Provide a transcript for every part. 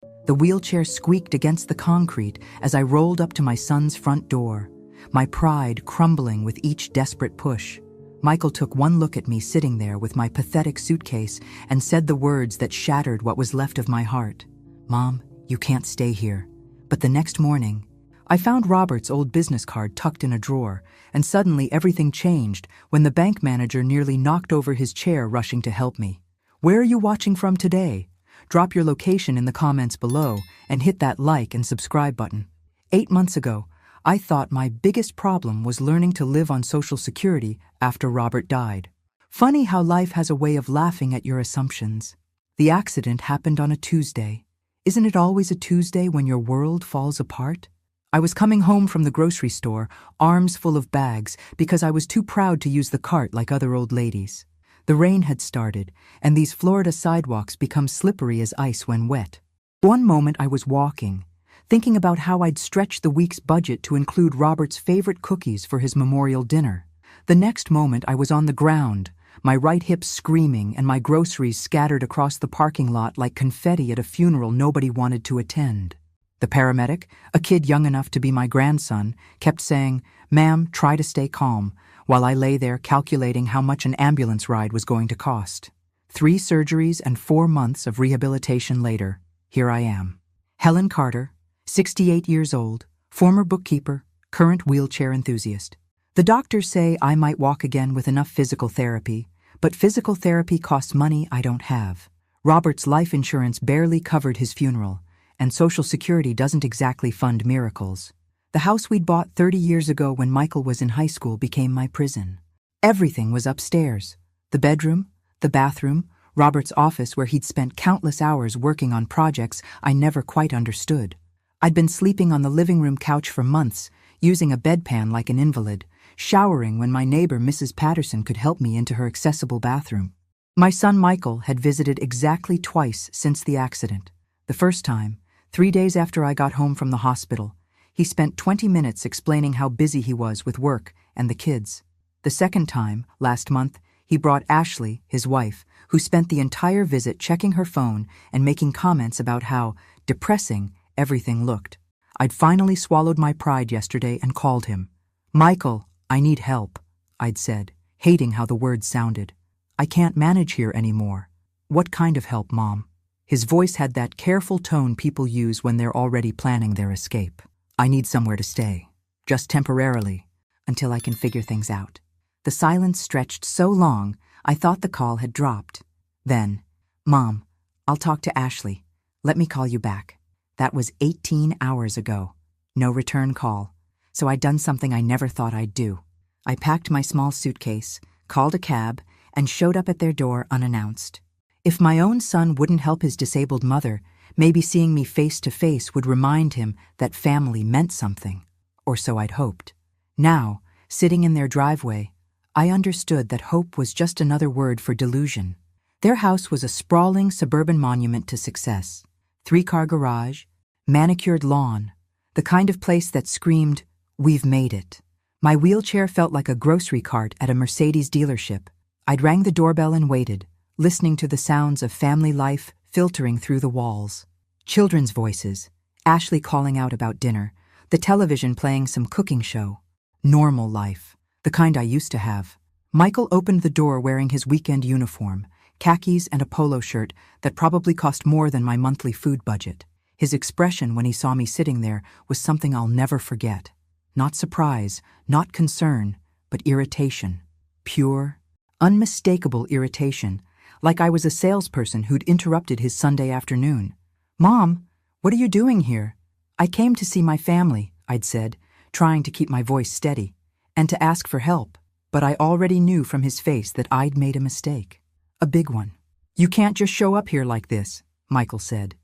The wheelchair squeaked against the concrete as I rolled up to my son's front door, my pride crumbling with each desperate push. Michael took one look at me sitting there with my pathetic suitcase and said the words that shattered what was left of my heart. "Mom, you can't stay here." But the next morning, I found Robert's old business card tucked in a drawer, and suddenly everything changed when the bank manager nearly knocked over his chair rushing to help me. "Where are you watching from today? Drop your location in the comments below and hit that like and subscribe button." 8 months ago, I thought my biggest problem was learning to live on Social Security after Robert died. Funny how life has a way of laughing at your assumptions. The accident happened on a Tuesday. Isn't it always a Tuesday when your world falls apart? I was coming home from the grocery store, arms full of bags, because I was too proud to use the cart like other old ladies. The rain had started, and these Florida sidewalks become slippery as ice when wet. One moment I was walking, thinking about how I'd stretch the week's budget to include Robert's favorite cookies for his memorial dinner. The next moment I was on the ground, my right hip screaming and my groceries scattered across the parking lot like confetti at a funeral nobody wanted to attend. The paramedic, a kid young enough to be my grandson, kept saying, "Ma'am, try to stay calm," while I lay there calculating how much an ambulance ride was going to cost. 3 surgeries and 4 months of rehabilitation later, here I am. Helen Carter, 68 years old, former bookkeeper, current wheelchair enthusiast. The doctors say I might walk again with enough physical therapy, but physical therapy costs money I don't have. Robert's life insurance barely covered his funeral, and Social Security doesn't exactly fund miracles. The house we'd bought 30 years ago when Michael was in high school became my prison. Everything was upstairs. The bedroom, the bathroom, Robert's office where he'd spent countless hours working on projects I never quite understood. I'd been sleeping on the living room couch for months, using a bedpan like an invalid, showering when my neighbor Mrs. Patterson could help me into her accessible bathroom. My son Michael had visited exactly twice since the accident. The first time, 3 days after I got home from the hospital, he spent 20 minutes explaining how busy he was with work and the kids. The second time, last month, he brought Ashley, his wife, who spent the entire visit checking her phone and making comments about how depressing everything looked. I'd finally swallowed my pride yesterday and called him. "Michael, I need help," I'd said, hating how the words sounded. "I can't manage here anymore." "What kind of help, Mom?" His voice had that careful tone people use when they're already planning their escape. "I need somewhere to stay, just temporarily, until I can figure things out." The silence stretched so long, I thought the call had dropped. Then, "Mom, I'll talk to Ashley. Let me call you back." That was 18 hours ago. No return call. So I'd done something I never thought I'd do. I packed my small suitcase, called a cab, and showed up at their door unannounced. If my own son wouldn't help his disabled mother, maybe seeing me face to face would remind him that family meant something. Or so I'd hoped. Now, sitting in their driveway, I understood that hope was just another word for delusion. Their house was a sprawling suburban monument to success. 3-car garage, manicured lawn, the kind of place that screamed, "We've made it." My wheelchair felt like a grocery cart at a Mercedes dealership. I'd rang the doorbell and waited, listening to the sounds of family life filtering through the walls. Children's voices, Ashley calling out about dinner, the television playing some cooking show. Normal life, the kind I used to have. Michael opened the door wearing his weekend uniform, khakis and a polo shirt that probably cost more than my monthly food budget. His expression when he saw me sitting there was something I'll never forget. Not surprise, not concern, but irritation. Pure, unmistakable irritation, like I was a salesperson who'd interrupted his Sunday afternoon. "Mom, what are you doing here?" "I came to see my family," I'd said, trying to keep my voice steady, "and to ask for help." But I already knew from his face that I'd made a mistake. A big one. "You can't just show up here like this," Michael said,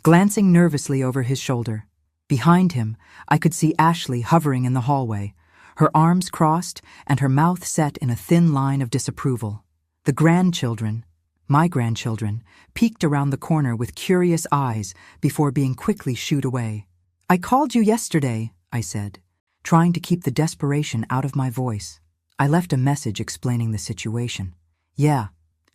glancing nervously over his shoulder. Behind him, I could see Ashley hovering in the hallway, her arms crossed and her mouth set in a thin line of disapproval. The grandchildren, my grandchildren, peeked around the corner with curious eyes before being quickly shooed away. "I called you yesterday," I said, trying to keep the desperation out of my voice. I left a message explaining the situation. "Yeah,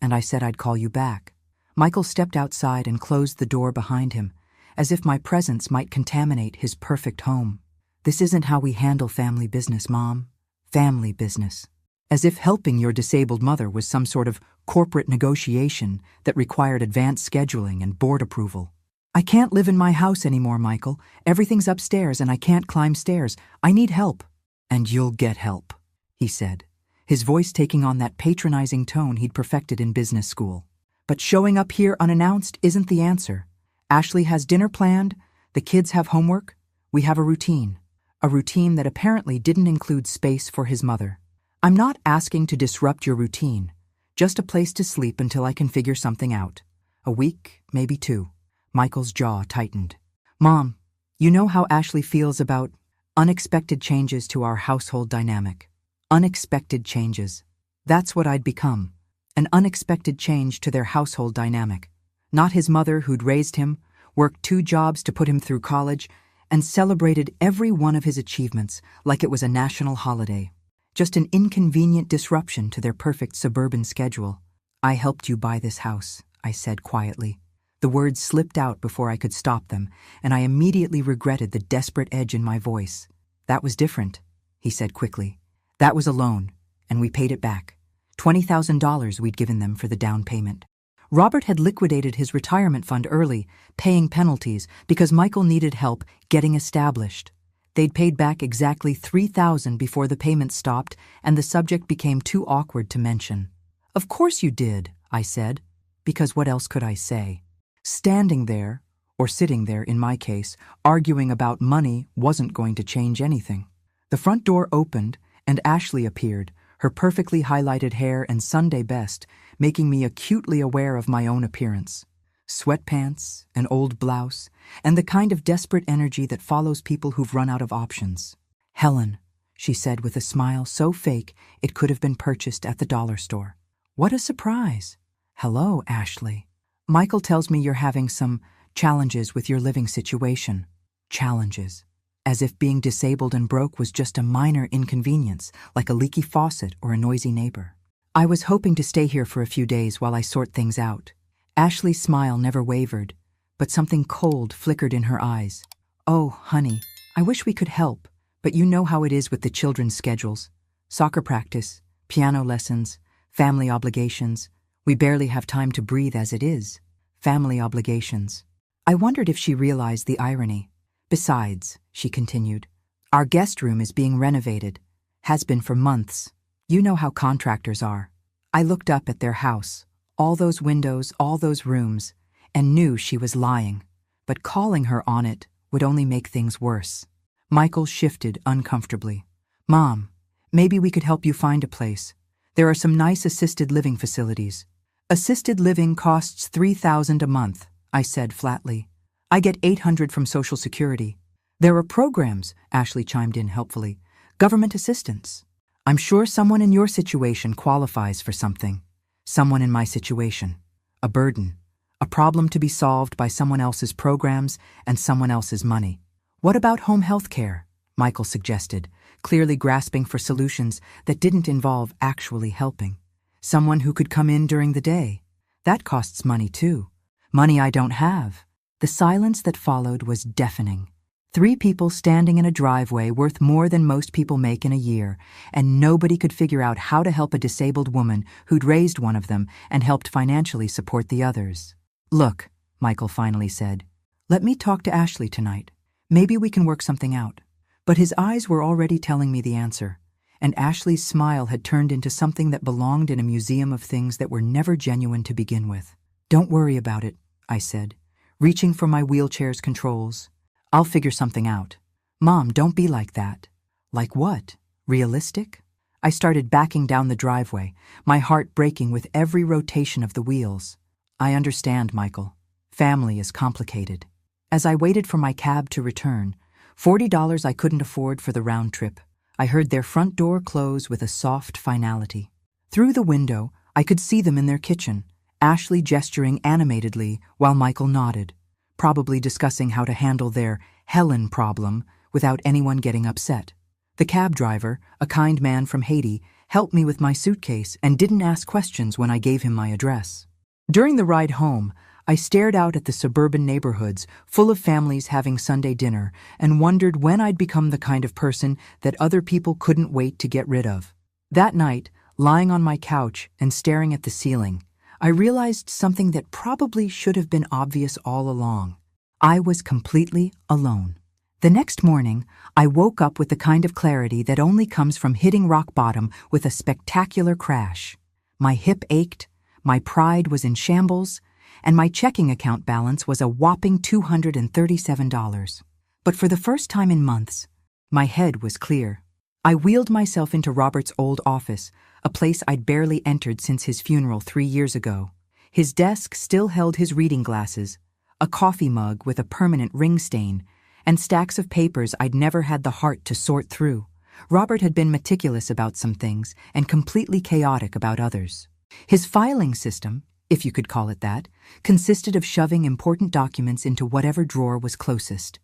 and I said I'd call you back." Michael stepped outside and closed the door behind him, as if my presence might contaminate his perfect home. "This isn't how we handle family business, Mom. Family business." As if helping your disabled mother was some sort of corporate negotiation that required advanced scheduling and board approval. "I can't live in my house anymore, Michael. Everything's upstairs and I can't climb stairs. I need help." "And you'll get help," he said, his voice taking on that patronizing tone he'd perfected in business school. "But showing up here unannounced isn't the answer. Ashley has dinner planned, the kids have homework, we have a routine that apparently didn't include space for his mother. I'm not asking to disrupt your routine, just a place to sleep until I can figure something out. A week, maybe 2. Michael's jaw tightened. "Mom, you know how Ashley feels about unexpected changes to our household dynamic. Unexpected changes. That's what I'd become. An unexpected change to their household dynamic. Not his mother who'd raised him, worked 2 jobs to put him through college, and celebrated every one of his achievements like it was a national holiday. Just an inconvenient disruption to their perfect suburban schedule. I helped you buy this house," I said quietly. The words slipped out before I could stop them, and I immediately regretted the desperate edge in my voice. "That was different," he said quickly. "That was a loan, and we paid it back. $20,000 we'd given them for the down payment. Robert had liquidated his retirement fund early, paying penalties because Michael needed help getting established. They'd paid back exactly $3,000 before the payment stopped, and the subject became too awkward to mention. "Of course you did," I said, because what else could I say? Standing there, or sitting there in my case, arguing about money wasn't going to change anything. The front door opened, and Ashley appeared, her perfectly highlighted hair and Sunday best making me acutely aware of my own appearance. Sweatpants, an old blouse, and the kind of desperate energy that follows people who've run out of options. "Helen," she said with a smile so fake it could have been purchased at the dollar store. "What a surprise." "Hello, Ashley. Michael tells me you're having some challenges with your living situation." Challenges. As if being disabled and broke was just a minor inconvenience, like a leaky faucet or a noisy neighbor. "I was hoping to stay here for a few days while I sort things out." Ashley's smile never wavered, but something cold flickered in her eyes. "Oh, honey, I wish we could help, but you know how it is with the children's schedules. Soccer practice, piano lessons, family obligations. We barely have time to breathe as it is. Family obligations." I wondered if she realized the irony. "Besides," she continued, "our guest room is being renovated. Has been for months. You know how contractors are." I looked up at their house, all those windows, all those rooms, and knew she was lying. But calling her on it would only make things worse. Michael shifted uncomfortably. "Mom, maybe we could help you find a place. There are some nice assisted living facilities." "Assisted living costs $3,000 a month," I said flatly. "I get $800 from Social Security." "There are programs," Ashley chimed in helpfully. "Government assistance. I'm sure someone in your situation qualifies for something. Someone in my situation. A burden. A problem to be solved by someone else's programs and someone else's money." "What about home health care?" Michael suggested, clearly grasping for solutions that didn't involve actually helping. "Someone who could come in during the day. That costs money too. Money I don't have." The silence that followed was deafening. 3 people standing in a driveway worth more than most people make in a year, and nobody could figure out how to help a disabled woman who'd raised one of them and helped financially support the others. "Look," Michael finally said, "let me talk to Ashley tonight. Maybe we can work something out." But his eyes were already telling me the answer, and Ashley's smile had turned into something that belonged in a museum of things that were never genuine to begin with. "Don't worry about it," I said, reaching for my wheelchair's controls. "I'll figure something out." "Mom, don't be like that." "Like what? Realistic?" I started backing down the driveway, my heart breaking with every rotation of the wheels. "I understand, Michael. Family is complicated." As I waited for my cab to return, $40 I couldn't afford for the round trip, I heard their front door close with a soft finality. Through the window, I could see them in their kitchen, Ashley gesturing animatedly while Michael nodded, probably discussing how to handle their Helen problem without anyone getting upset. The cab driver, a kind man from Haiti, helped me with my suitcase and didn't ask questions when I gave him my address. During the ride home, I stared out at the suburban neighborhoods, full of families having Sunday dinner, and wondered when I'd become the kind of person that other people couldn't wait to get rid of. That night, lying on my couch and staring at the ceiling, I realized something that probably should have been obvious all along. I was completely alone. The next morning, I woke up with the kind of clarity that only comes from hitting rock bottom with a spectacular crash. My hip ached, my pride was in shambles, and my checking account balance was a whopping $237. But for the first time in months, my head was clear. I wheeled myself into Robert's old office, a place I'd barely entered since his funeral 3 years ago. His desk still held his reading glasses, a coffee mug with a permanent ring stain, and stacks of papers I'd never had the heart to sort through. Robert had been meticulous about some things and completely chaotic about others. His filing system, if you could call it that, consisted of shoving important documents into whatever drawer was closest.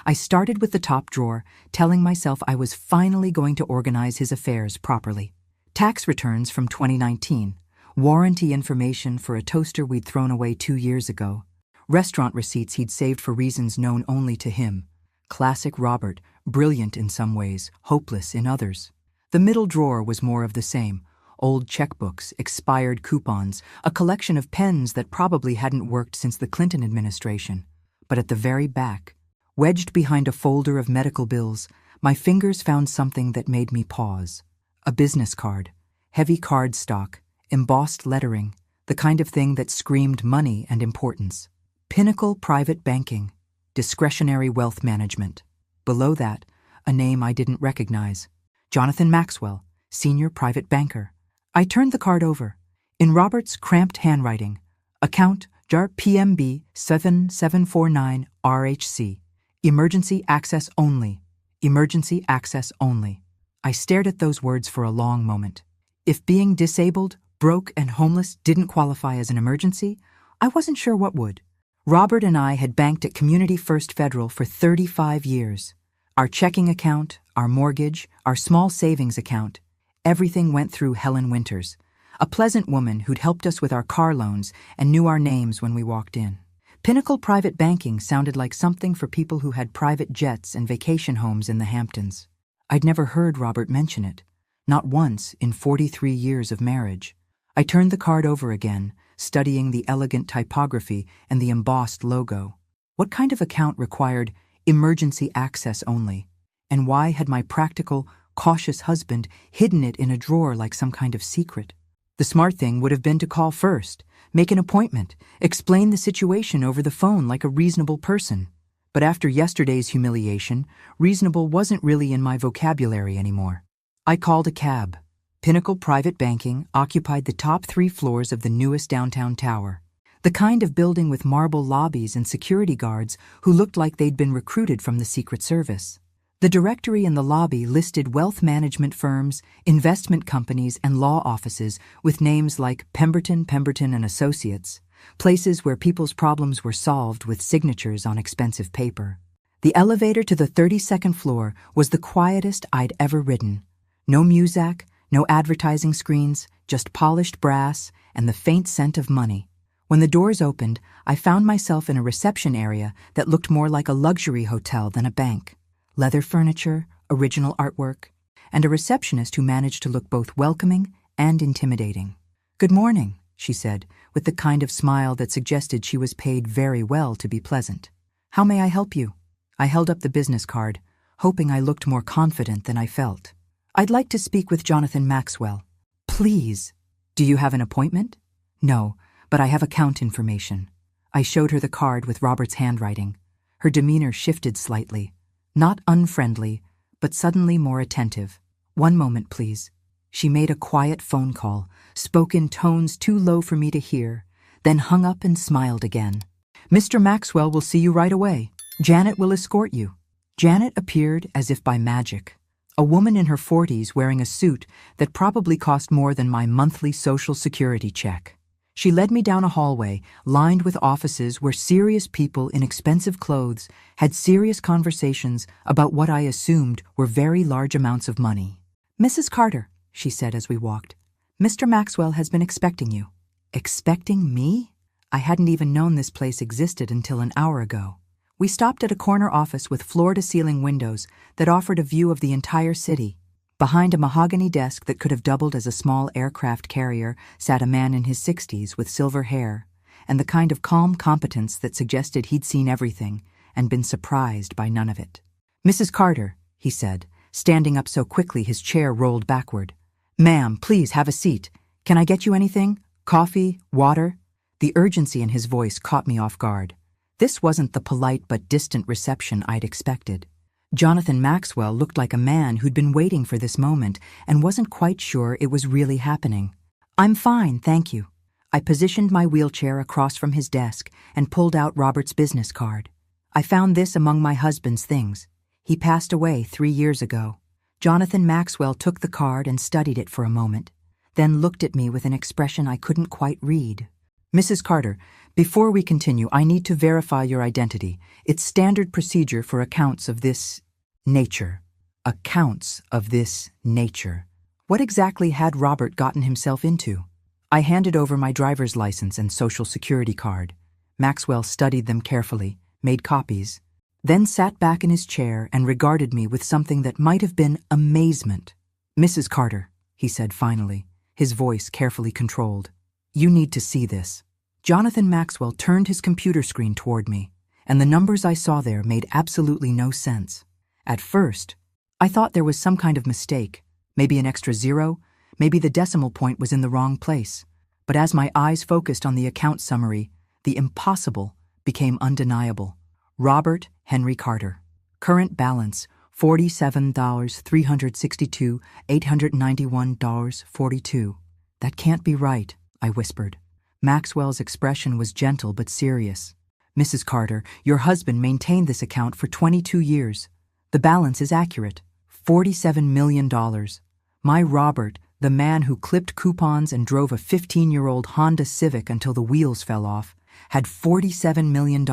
I started with the top drawer, telling myself I was finally going to organize his affairs properly. Tax returns from 2019, warranty information for a toaster we'd thrown away 2 years ago, restaurant receipts he'd saved for reasons known only to him. Classic Robert, brilliant in some ways, hopeless in others. The middle drawer was more of the same. Old checkbooks, expired coupons, a collection of pens that probably hadn't worked since the Clinton administration. But at the very back, wedged behind a folder of medical bills, my fingers found something that made me pause. A business card, heavy cardstock, embossed lettering, the kind of thing that screamed money and importance. Pinnacle Private Banking, Discretionary Wealth Management. Below that, a name I didn't recognize. Jonathan Maxwell, Senior Private Banker. I turned the card over. In Robert's cramped handwriting, account jar PMB 7749 RHC. Emergency access only. Emergency access only. I stared at those words for a long moment. If being disabled, broke, and homeless didn't qualify as an emergency, I wasn't sure what would. Robert and I had banked at Community First Federal for 35 years. Our checking account, our mortgage, our small savings account, everything went through Helen Winters, a pleasant woman who'd helped us with our car loans and knew our names when we walked in. Pinnacle Private Banking sounded like something for people who had private jets and vacation homes in the Hamptons. I'd never heard Robert mention it, not once in 43 years of marriage. I turned the card over again, studying the elegant typography and the embossed logo. What kind of account required emergency access only? And why had my practical, cautious husband hidden it in a drawer like some kind of secret? The smart thing would have been to call first, make an appointment, explain the situation over the phone like a reasonable person. But after yesterday's humiliation, reasonable wasn't really in my vocabulary anymore. I called a cab. Pinnacle Private Banking occupied the top 3 floors of the newest downtown tower, the kind of building with marble lobbies and security guards who looked like they'd been recruited from the Secret Service. The directory in the lobby listed wealth management firms, investment companies, and law offices with names like Pemberton and Associates, places where people's problems were solved with signatures on expensive paper. The elevator to the 32nd floor was the quietest I'd ever ridden. No muzak, no advertising screens, just polished brass and the faint scent of money. When the doors opened, I found myself in a reception area that looked more like a luxury hotel than a bank. Leather furniture, original artwork, and a receptionist who managed to look both welcoming and intimidating. "Good morning," she said, with the kind of smile that suggested she was paid very well to be pleasant. "How may I help you?" I held up the business card, hoping I looked more confident than I felt. "I'd like to speak with Jonathan Maxwell." "Please." "Do you have an appointment?" "No, but I have account information." I showed her the card with Robert's handwriting. Her demeanor shifted slightly. Not unfriendly, but suddenly more attentive. "One moment, please." She made a quiet phone call, spoke in tones too low for me to hear, then hung up and smiled again. "Mr. Maxwell will see you right away. Janet will escort you." Janet appeared as if by magic. A woman in her 40s wearing a suit that probably cost more than my monthly Social Security check. She led me down a hallway lined with offices where serious people in expensive clothes had serious conversations about what I assumed were very large amounts of money. "Mrs. Carter," she said as we walked, "Mr. Maxwell has been expecting you." "Expecting me?" I hadn't even known this place existed until an hour ago. We stopped at a corner office with floor-to-ceiling windows that offered a view of the entire city. Behind a mahogany desk that could have doubled as a small aircraft carrier sat a man in his 60s with silver hair and the kind of calm competence that suggested he'd seen everything and been surprised by none of it. "Mrs. Carter," he said, standing up so quickly his chair rolled backward. "Ma'am, please have a seat. Can I get you anything? Coffee? Water?" The urgency in his voice caught me off guard. This wasn't the polite but distant reception I'd expected. Jonathan Maxwell looked like a man who'd been waiting for this moment and wasn't quite sure it was really happening. "I'm fine, thank you." I positioned my wheelchair across from his desk and pulled out Robert's business card. "I found this among my husband's things. He passed away 3 years ago." Jonathan Maxwell took the card and studied it for a moment, then looked at me with an expression I couldn't quite read. "Mrs. Carter, before we continue, I need to verify your identity. It's standard procedure for accounts of this nature." Accounts of this nature. What exactly had Robert gotten himself into? I handed over my driver's license and social security card. Maxwell studied them carefully, made copies, then sat back in his chair and regarded me with something that might have been amazement. "Mrs. Carter," he said finally, his voice carefully controlled, "you need to see this." Jonathan Maxwell turned his computer screen toward me, and the numbers I saw there made absolutely no sense. At first, I thought there was some kind of mistake, maybe an extra zero, maybe the decimal point was in the wrong place. But as my eyes focused on the account summary, the impossible became undeniable. Robert Henry Carter. Current balance, $47,362, $891.42. "That can't be right," I whispered. Maxwell's expression was gentle but serious. "Mrs. Carter, your husband maintained this account for 22 years. The balance is accurate. $47 million. My Robert, the man who clipped coupons and drove a 15-year-old Honda Civic until the wheels fell off, had $47 million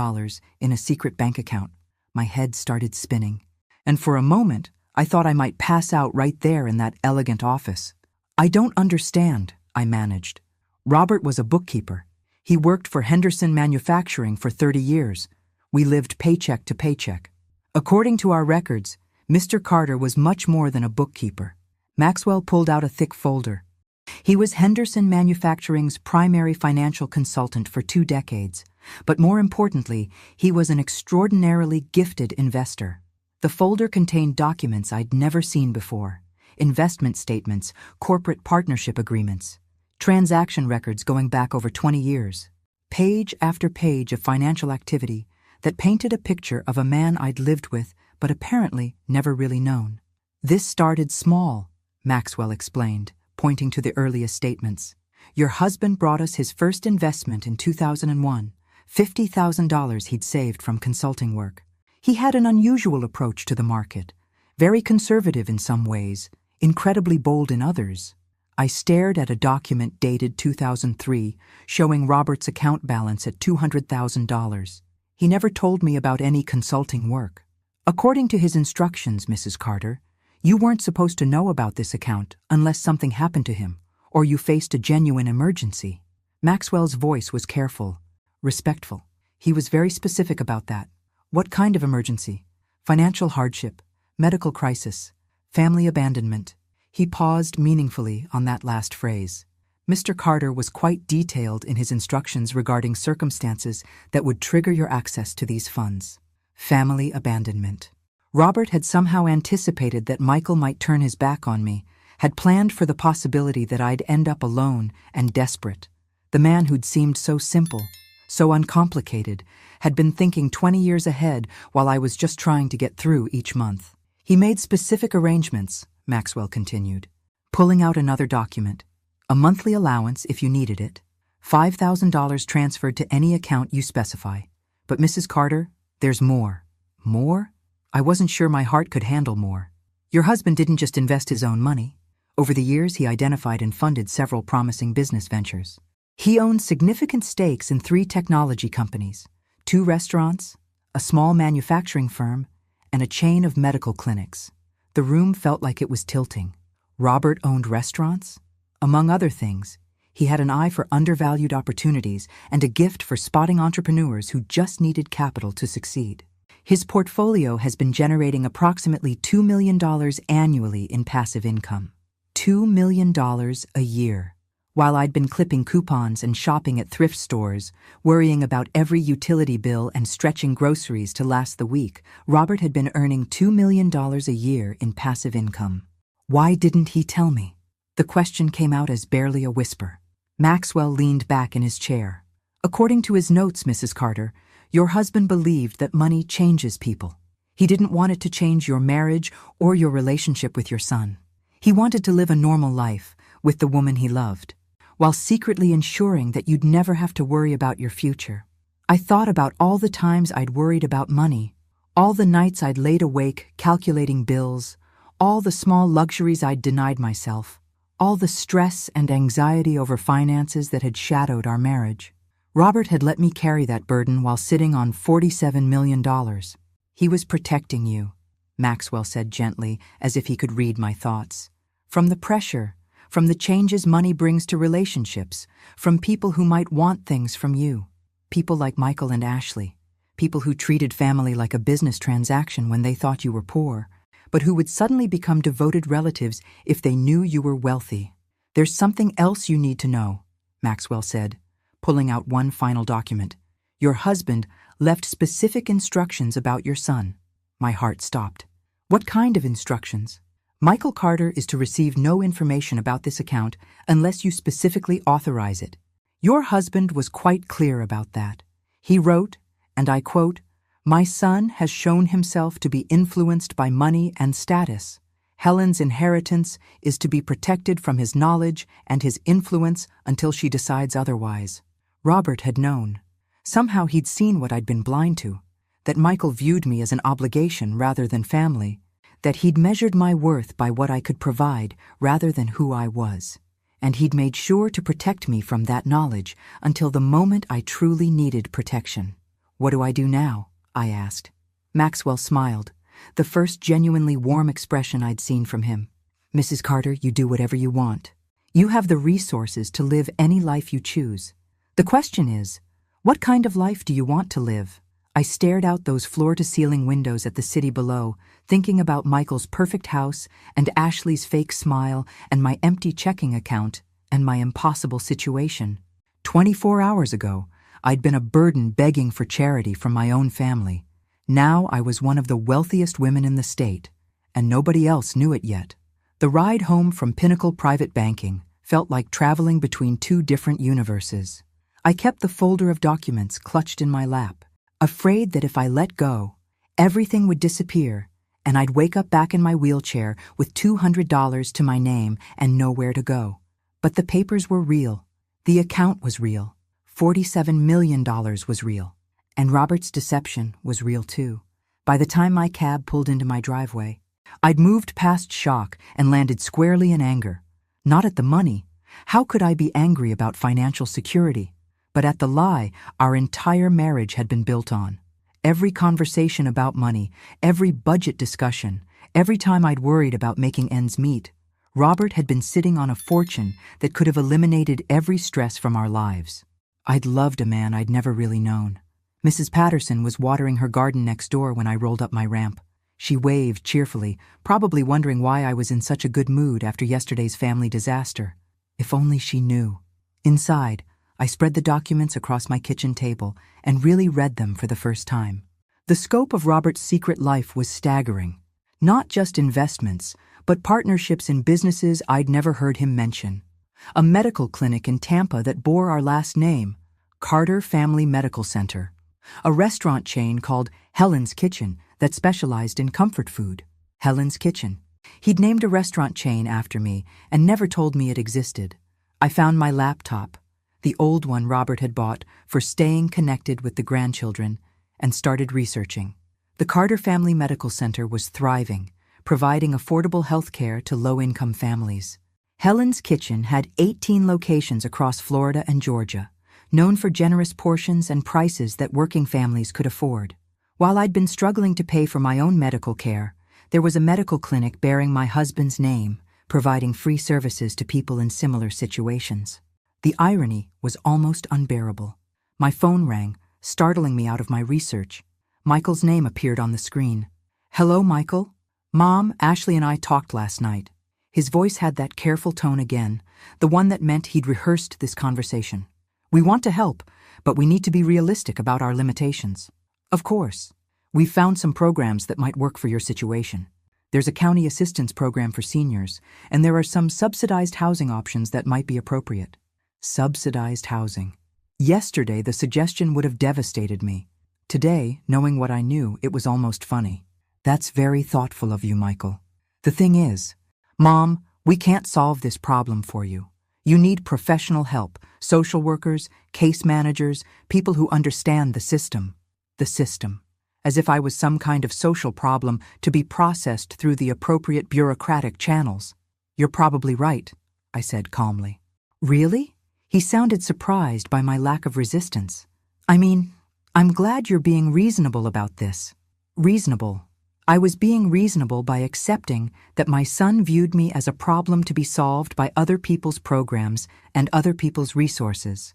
in a secret bank account." My head started spinning, and for a moment, I thought I might pass out right there in that elegant office. "I don't understand," I managed. "Robert was a bookkeeper. He worked for Henderson Manufacturing for 30 years. We lived paycheck to paycheck. According to our records, Mr. Carter was much more than a bookkeeper." Maxwell pulled out a thick folder. "He was Henderson Manufacturing's primary financial consultant for 2 decades, but more importantly, he was an extraordinarily gifted investor." The folder contained documents I'd never seen before: investment statements, corporate partnership agreements, transaction records going back over 20 years, page after page of financial activity that painted a picture of a man I'd lived with but apparently never really known. "This started small," Maxwell explained, pointing to the earliest statements. "Your husband brought us his first investment in 2001, $50,000 he'd saved from consulting work. He had an unusual approach to the market, very conservative in some ways, incredibly bold in others." I stared at a document dated 2003 showing Robert's account balance at $200,000. He never told me about any consulting work. "According to his instructions, Mrs. Carter, you weren't supposed to know about this account unless something happened to him or you faced a genuine emergency." Maxwell's voice was careful, respectful. He was very specific about that. "What kind of emergency? Financial hardship, medical crisis, family abandonment?" He paused meaningfully on that last phrase. Mr. Carter was quite detailed in his instructions regarding circumstances that would trigger your access to these funds. Family abandonment. Robert had somehow anticipated that Michael might turn his back on me, had planned for the possibility that I'd end up alone and desperate. The man who'd seemed so simple, so uncomplicated, had been thinking 20 years ahead while I was just trying to get through each month. "He made specific arrangements," Maxwell continued, pulling out another document. "A monthly allowance if you needed it, $5,000 transferred to any account you specify. But Mrs. Carter, there's more." "More?" I wasn't sure my heart could handle more. "Your husband didn't just invest his own money. Over the years, he identified and funded several promising business ventures. He owned significant stakes in 3 technology companies, 2 restaurants, a small manufacturing firm, and a chain of medical clinics." The room felt like it was tilting. Robert owned restaurants? Among other things, He had an eye for undervalued opportunities and a gift for spotting entrepreneurs who just needed capital to succeed. His portfolio has been generating approximately $2 million annually in passive income. $2 million a year. While I'd been clipping coupons and shopping at thrift stores, worrying about every utility bill and stretching groceries to last the week, Robert had been earning $2 million a year in passive income. Why didn't he tell me? The question came out as barely a whisper. Maxwell leaned back in his chair. According to his notes, Mrs. Carter, your husband believed that money changes people. He didn't want it to change your marriage or your relationship with your son. He wanted to live a normal life with the woman he loved, while secretly ensuring that you'd never have to worry about your future. I thought about all the times I'd worried about money, all the nights I'd laid awake calculating bills, all the small luxuries I'd denied myself, all the stress and anxiety over finances that had shadowed our marriage. Robert had let me carry that burden while sitting on $47 million. He was protecting you, Maxwell said gently, as if he could read my thoughts. From the pressure, from the changes money brings to relationships, from people who might want things from you. People like Michael and Ashley. People who treated family like a business transaction when they thought you were poor, but who would suddenly become devoted relatives if they knew you were wealthy. There's something else you need to know, Maxwell said, pulling out one final document. Your husband left specific instructions about your son. My heart stopped. What kind of instructions? Michael Carter is to receive no information about this account unless you specifically authorize it. Your husband was quite clear about that. He wrote, and I quote, "My son has shown himself to be influenced by money and status. Helen's inheritance is to be protected from his knowledge and his influence until she decides otherwise." Robert had known. Somehow he'd seen what I'd been blind to, that Michael viewed me as an obligation rather than family, that he'd measured my worth by what I could provide rather than who I was, and he'd made sure to protect me from that knowledge until the moment I truly needed protection. What do I do now? I asked. Maxwell smiled, the first genuinely warm expression I'd seen from him. Mrs. Carter, you do whatever you want. You have the resources to live any life you choose. The question is, what kind of life do you want to live? I stared out those floor-to-ceiling windows at the city below, thinking about Michael's perfect house and Ashley's fake smile and my empty checking account and my impossible situation. 24 hours ago, I'd been a burden begging for charity from my own family. Now I was one of the wealthiest women in the state, and nobody else knew it yet. The ride home from Pinnacle Private Banking felt like traveling between two different universes. I kept the folder of documents clutched in my lap, afraid that if I let go, everything would disappear, and I'd wake up back in my wheelchair with $200 to my name and nowhere to go. But the papers were real. The account was real. $47 million was real. And Robert's deception was real too. By the time my cab pulled into my driveway, I'd moved past shock and landed squarely in anger. Not at the money. How could I be angry about financial security? But at the lie our entire marriage had been built on. Every conversation about money, every budget discussion, every time I'd worried about making ends meet, Robert had been sitting on a fortune that could have eliminated every stress from our lives. I'd loved a man I'd never really known. Mrs. Patterson was watering her garden next door when I rolled up my ramp. She waved cheerfully, probably wondering why I was in such a good mood after yesterday's family disaster. If only she knew. Inside, I spread the documents across my kitchen table and really read them for the first time. The scope of Robert's secret life was staggering. Not just investments, but partnerships in businesses I'd never heard him mention. A medical clinic in Tampa that bore our last name, Carter Family Medical Center. A restaurant chain called Helen's Kitchen that specialized in comfort food. Helen's Kitchen. He'd named a restaurant chain after me and never told me it existed. I found my laptop, the old one Robert had bought for staying connected with the grandchildren, and started researching. The Carter Family Medical Center was thriving, providing affordable health care to low-income families. Helen's Kitchen had 18 locations across Florida and Georgia, known for generous portions and prices that working families could afford. While I'd been struggling to pay for my own medical care, there was a medical clinic bearing my husband's name, providing free services to people in similar situations. The irony was almost unbearable. My phone rang, startling me out of my research. Michael's name appeared on the screen. "Hello, Michael? Mom, Ashley and I talked last night." His voice had that careful tone again, the one that meant he'd rehearsed this conversation. "We want to help, but we need to be realistic about our limitations." "Of course. We've found some programs that might work for your situation. There's a county assistance program for seniors, and there are some subsidized housing options that might be appropriate." Subsidized housing. Yesterday, the suggestion would have devastated me. Today, knowing what I knew, it was almost funny. "That's very thoughtful of you, Michael. The thing is, Mom, we can't solve this problem for you. You need professional help, social workers, case managers, people who understand the system." The system. As if I was some kind of social problem to be processed through the appropriate bureaucratic channels. "You're probably right," I said calmly. "Really?" He sounded surprised by my lack of resistance. "I mean, I'm glad you're being reasonable about this." Reasonable. I was being reasonable by accepting that my son viewed me as a problem to be solved by other people's programs and other people's resources.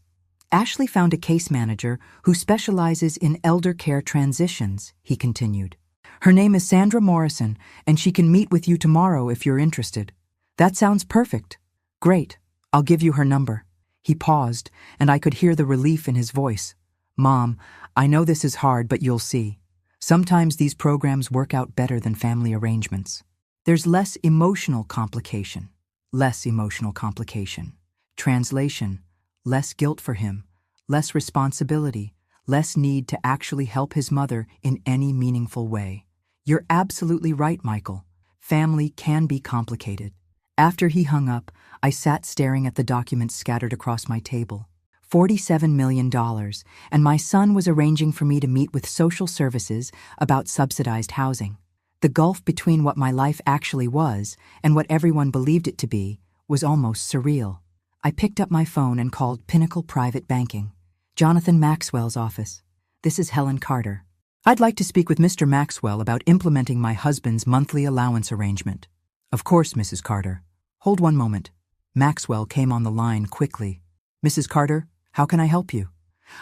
"Ashley found a case manager who specializes in elder care transitions," he continued. "Her name is Sandra Morrison, and she can meet with you tomorrow if you're interested." "That sounds perfect." "Great. I'll give you her number." He paused, and I could hear the relief in his voice. "Mom, I know this is hard, but you'll see. Sometimes these programs work out better than family arrangements. There's less emotional complication. Less emotional complication. Translation. Less guilt for him. Less responsibility. Less need to actually help his mother in any meaningful way. You're absolutely right, Michael. Family can be complicated." After he hung up, I sat staring at the documents scattered across my table. $47 million, and my son was arranging for me to meet with social services about subsidized housing. The gulf between what my life actually was and what everyone believed it to be was almost surreal. I picked up my phone and called Pinnacle Private Banking. "Jonathan Maxwell's office. This is Helen Carter. I'd like to speak with Mr. Maxwell about implementing my husband's monthly allowance arrangement." "Of course, Mrs. Carter. Hold one moment." Maxwell came on the line quickly. "Mrs. Carter, how can I help you?"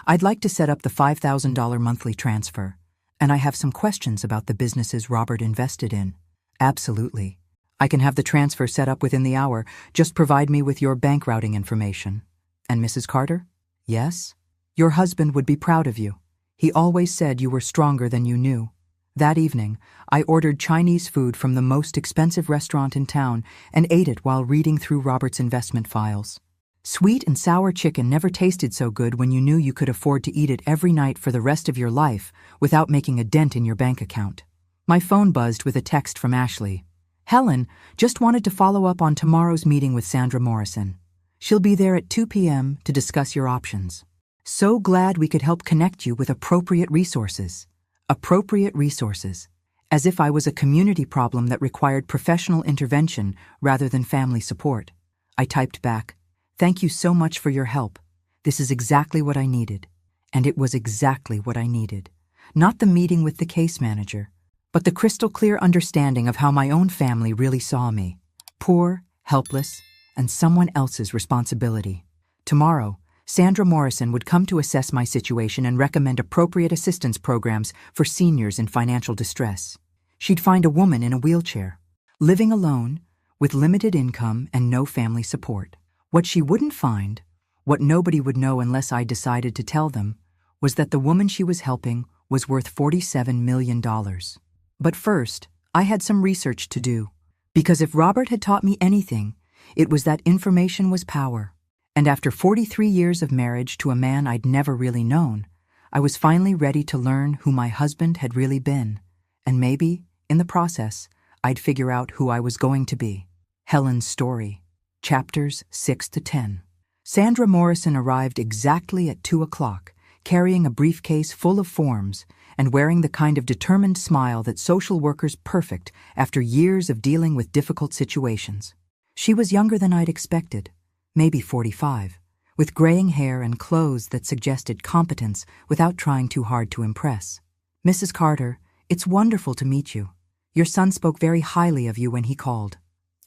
"I'd like to set up the $5,000 monthly transfer, and I have some questions about the businesses Robert invested in." "Absolutely. I can have the transfer set up within the hour. Just provide me with your bank routing information." "And Mrs. Carter?" "Yes?" "Your husband would be proud of you. He always said you were stronger than you knew. That evening, I ordered Chinese food from the most expensive restaurant in town and ate it while reading through Robert's investment files. Sweet and sour chicken never tasted so good when you knew you could afford to eat it every night for the rest of your life without making a dent in your bank account." My phone buzzed with a text from Ashley. "Helen, just wanted to follow up on tomorrow's meeting with Sandra Morrison. She'll be there at 2 p.m. to discuss your options. So glad we could help connect you with appropriate resources." Appropriate resources. As if I was a community problem that required professional intervention rather than family support. I typed back, "Thank you so much for your help. This is exactly what I needed." And it was exactly what I needed. Not the meeting with the case manager, but the crystal clear understanding of how my own family really saw me. Poor, helpless, and someone else's responsibility. Tomorrow, Sandra Morrison would come to assess my situation and recommend appropriate assistance programs for seniors in financial distress. She'd find a woman in a wheelchair, living alone, with limited income and no family support. What she wouldn't find, what nobody would know unless I decided to tell them, was that the woman she was helping was worth $47 million. But first, I had some research to do. Because if Robert had taught me anything, it was that information was power. And after 43 years of marriage to a man I'd never really known, I was finally ready to learn who my husband had really been. And maybe, in the process, I'd figure out who I was going to be. Helen's story. Chapters 6 to 10. Sandra Morrison arrived exactly at 2 o'clock, carrying a briefcase full of forms and wearing the kind of determined smile that social workers perfect after years of dealing with difficult situations. She was younger than I'd expected. Maybe 45, with graying hair and clothes that suggested competence without trying too hard to impress. "Mrs. Carter, it's wonderful to meet you. Your son spoke very highly of you when he called."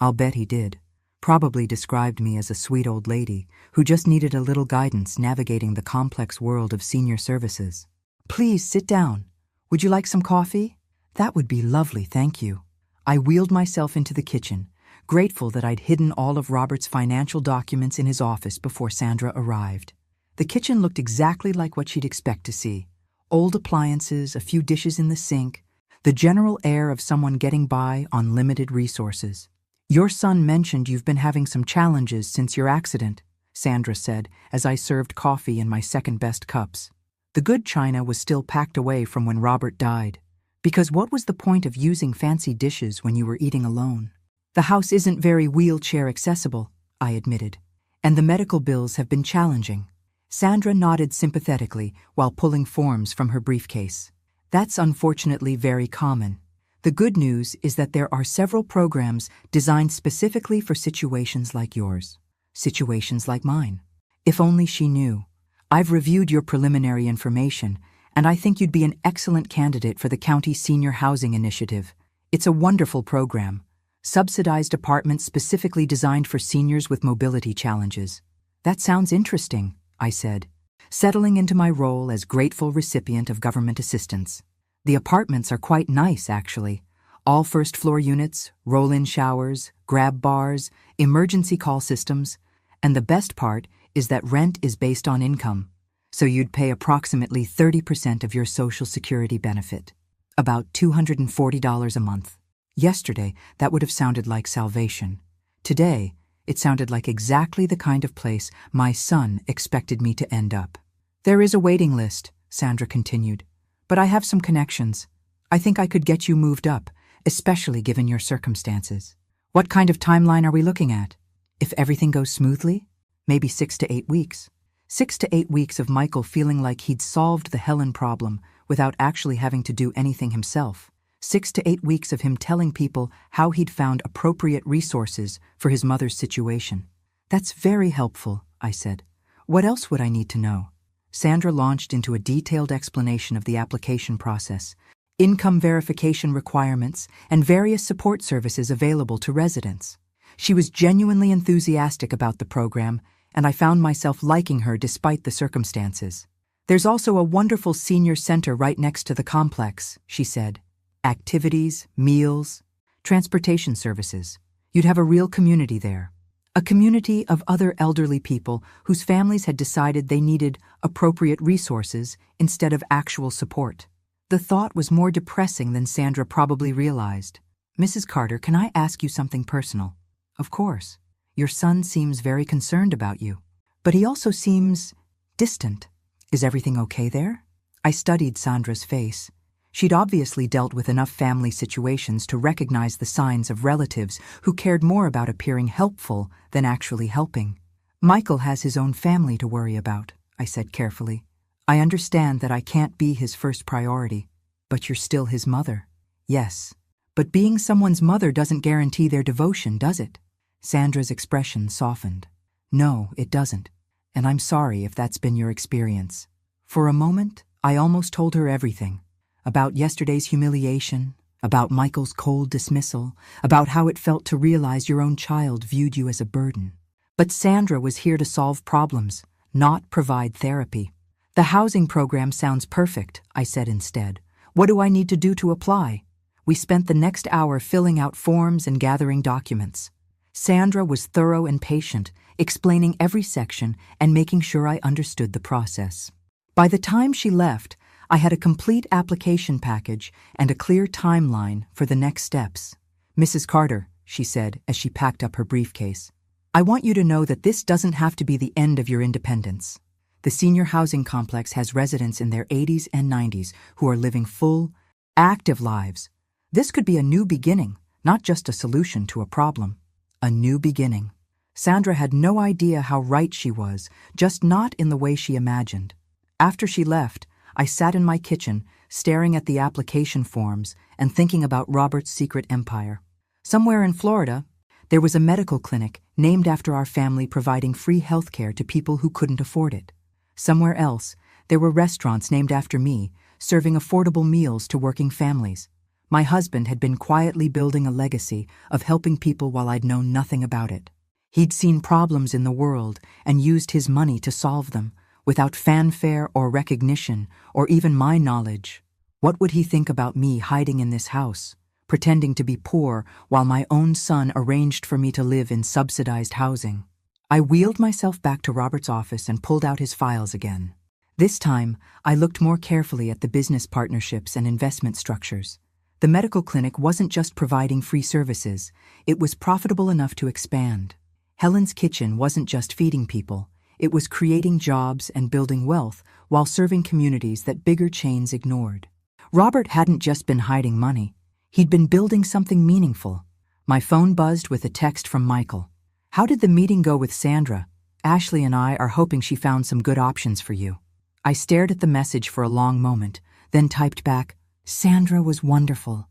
"I'll bet he did. probably described me as a sweet old lady who just needed a little guidance navigating the complex world of senior services. "Please sit down. Would you like some coffee?" "That would be lovely, thank you." I wheeled myself into the kitchen, grateful that I'd hidden all of Robert's financial documents in his office before Sandra arrived. The kitchen looked exactly like what she'd expect to see. Old appliances, a few dishes in the sink, the general air of someone getting by on limited resources. "Your son mentioned you've been having some challenges since your accident," Sandra said as I served coffee in my second-best cups. The good china was still packed away from when Robert died. Because what was the point of using fancy dishes when you were eating alone? "The house isn't very wheelchair accessible," I admitted, "and the medical bills have been challenging." Sandra nodded sympathetically while pulling forms from her briefcase. "That's unfortunately very common. The good news is that there are several programs designed specifically for situations like yours. Situations like mine. If only she knew. I've reviewed your preliminary information, and I think you'd be an excellent candidate for the county senior housing initiative. It's a wonderful program. Subsidized apartments specifically designed for seniors with mobility challenges." "That sounds interesting," I said, settling into my role as grateful recipient of government assistance. "The apartments are quite nice, actually. All first-floor units, roll-in showers, grab bars, emergency call systems, and the best part is that rent is based on income. So you'd pay approximately 30% of your Social Security benefit, about $240 a month. Yesterday, that would have sounded like salvation. Today, it sounded like exactly the kind of place my son expected me to end up. "There is a waiting list," Sandra continued, "but I have some connections. I think I could get you moved up, especially given your circumstances." "What kind of timeline are we looking at?" "If everything goes smoothly, maybe 6 to 8 weeks. 6 to 8 weeks of Michael feeling like he'd solved the Helen problem without actually having to do anything himself. 6 to 8 weeks of him telling people how he'd found appropriate resources for his mother's situation." "That's very helpful," I said. "What else would I need to know?" Sandra launched into a detailed explanation of the application process, income verification requirements, and various support services available to residents. She was genuinely enthusiastic about the program, and I found myself liking her despite the circumstances. "There's also a wonderful senior center right next to the complex," she said. "Activities, meals, transportation services. You'd have a real community there. A community of other elderly people whose families had decided they needed appropriate resources instead of actual support." The thought was more depressing than Sandra probably realized. "Mrs. Carter, can I ask you something personal?" "Of course. Your son seems very concerned about you, but he also seems distant. Is everything okay there?" I studied Sandra's face. She'd obviously dealt with enough family situations to recognize the signs of relatives who cared more about appearing helpful than actually helping. "Michael has his own family to worry about," I said carefully. "I understand that I can't be his first priority, but you're still his mother." "Yes, but being someone's mother doesn't guarantee their devotion, does it?" Sandra's expression softened. "No, it doesn't, and I'm sorry if that's been your experience." For a moment, I almost told her everything. About yesterday's humiliation, about Michael's cold dismissal, about how it felt to realize your own child viewed you as a burden. But Sandra was here to solve problems, not provide therapy. "The housing program sounds perfect," I said instead. "What do I need to do to apply?" We spent the next hour filling out forms and gathering documents. Sandra was thorough and patient, explaining every section and making sure I understood the process. By the time she left, I had a complete application package and a clear timeline for the next steps. "Mrs. Carter," she said as she packed up her briefcase, "I want you to know that this doesn't have to be the end of your independence. The senior housing complex has residents in their 80s and 90s who are living full, active lives. This could be a new beginning, not just a solution to a problem. A new beginning." Sandra had no idea how right she was, just not in the way she imagined. After she left, I sat in my kitchen, staring at the application forms and thinking about Robert's secret empire. Somewhere in Florida, there was a medical clinic named after our family providing free health care to people who couldn't afford it. Somewhere else, there were restaurants named after me, serving affordable meals to working families. My husband had been quietly building a legacy of helping people while I'd known nothing about it. He'd seen problems in the world and used his money to solve them, without fanfare or recognition or even my knowledge. What would he think about me hiding in this house, pretending to be poor while my own son arranged for me to live in subsidized housing? I wheeled myself back to Robert's office and pulled out his files again. This time, I looked more carefully at the business partnerships and investment structures. The medical clinic wasn't just providing free services, it was profitable enough to expand. Helen's Kitchen wasn't just feeding people, it was creating jobs and building wealth while serving communities that bigger chains ignored. Robert hadn't just been hiding money, he'd been building something meaningful. My phone buzzed with a text from Michael. "How did the meeting go with Sandra? Ashley and I are hoping she found some good options for you." I stared at the message for a long moment, then typed back, "Sandra was wonderful.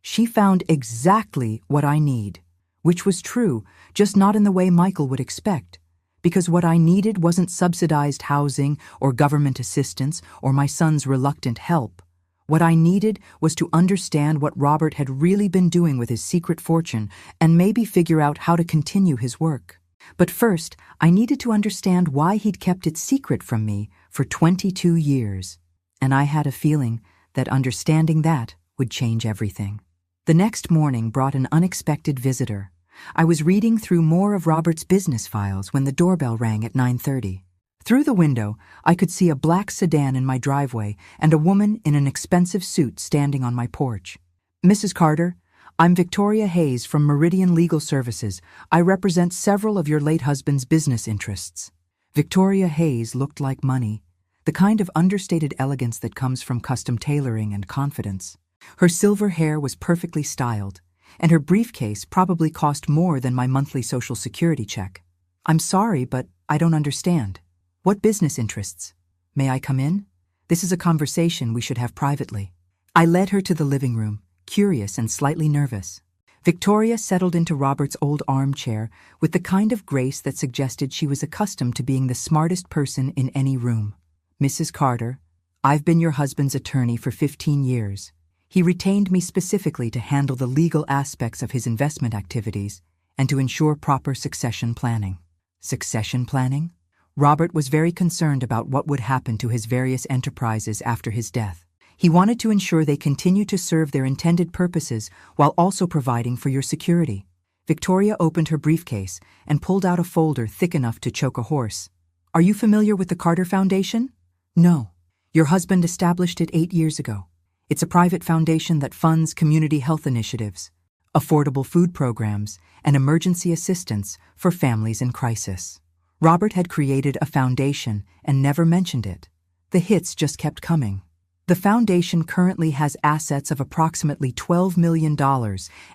She found exactly what I need." Which was true, just not in the way Michael would expect. Because what I needed wasn't subsidized housing or government assistance or my son's reluctant help. What I needed was to understand what Robert had really been doing with his secret fortune and maybe figure out how to continue his work. But first, I needed to understand why he'd kept it secret from me for 22 years. And I had a feeling that understanding that would change everything. The next morning brought an unexpected visitor. I was reading through more of Robert's business files when the doorbell rang at 9:30. Through the window, I could see a black sedan in my driveway and a woman in an expensive suit standing on my porch. "Mrs. Carter, I'm Victoria Hayes from Meridian Legal Services. I represent several of your late husband's business interests." Victoria Hayes looked like money, the kind of understated elegance that comes from custom tailoring and confidence. Her silver hair was perfectly styled, and her briefcase probably cost more than my monthly Social Security check. "I'm sorry, but I don't understand. What business interests? May I come in? This is a conversation we should have privately." I led her to the living room, curious and slightly nervous. Victoria settled into Robert's old armchair with the kind of grace that suggested she was accustomed to being the smartest person in any room. "Mrs. Carter, I've been your husband's attorney for 15 years. He retained me specifically to handle the legal aspects of his investment activities and to ensure proper succession planning." Succession planning? Robert was very concerned about what would happen to his various enterprises after his death. He wanted to ensure they continued to serve their intended purposes while also providing for your security. Victoria opened her briefcase and pulled out a folder thick enough to choke a horse. "Are you familiar with the Carter Foundation?" "No. Your husband established it 8 years ago. It's a private foundation that funds community health initiatives, affordable food programs, and emergency assistance for families in crisis." Robert had created a foundation and never mentioned it. The hits just kept coming. The foundation currently has assets of approximately $12 million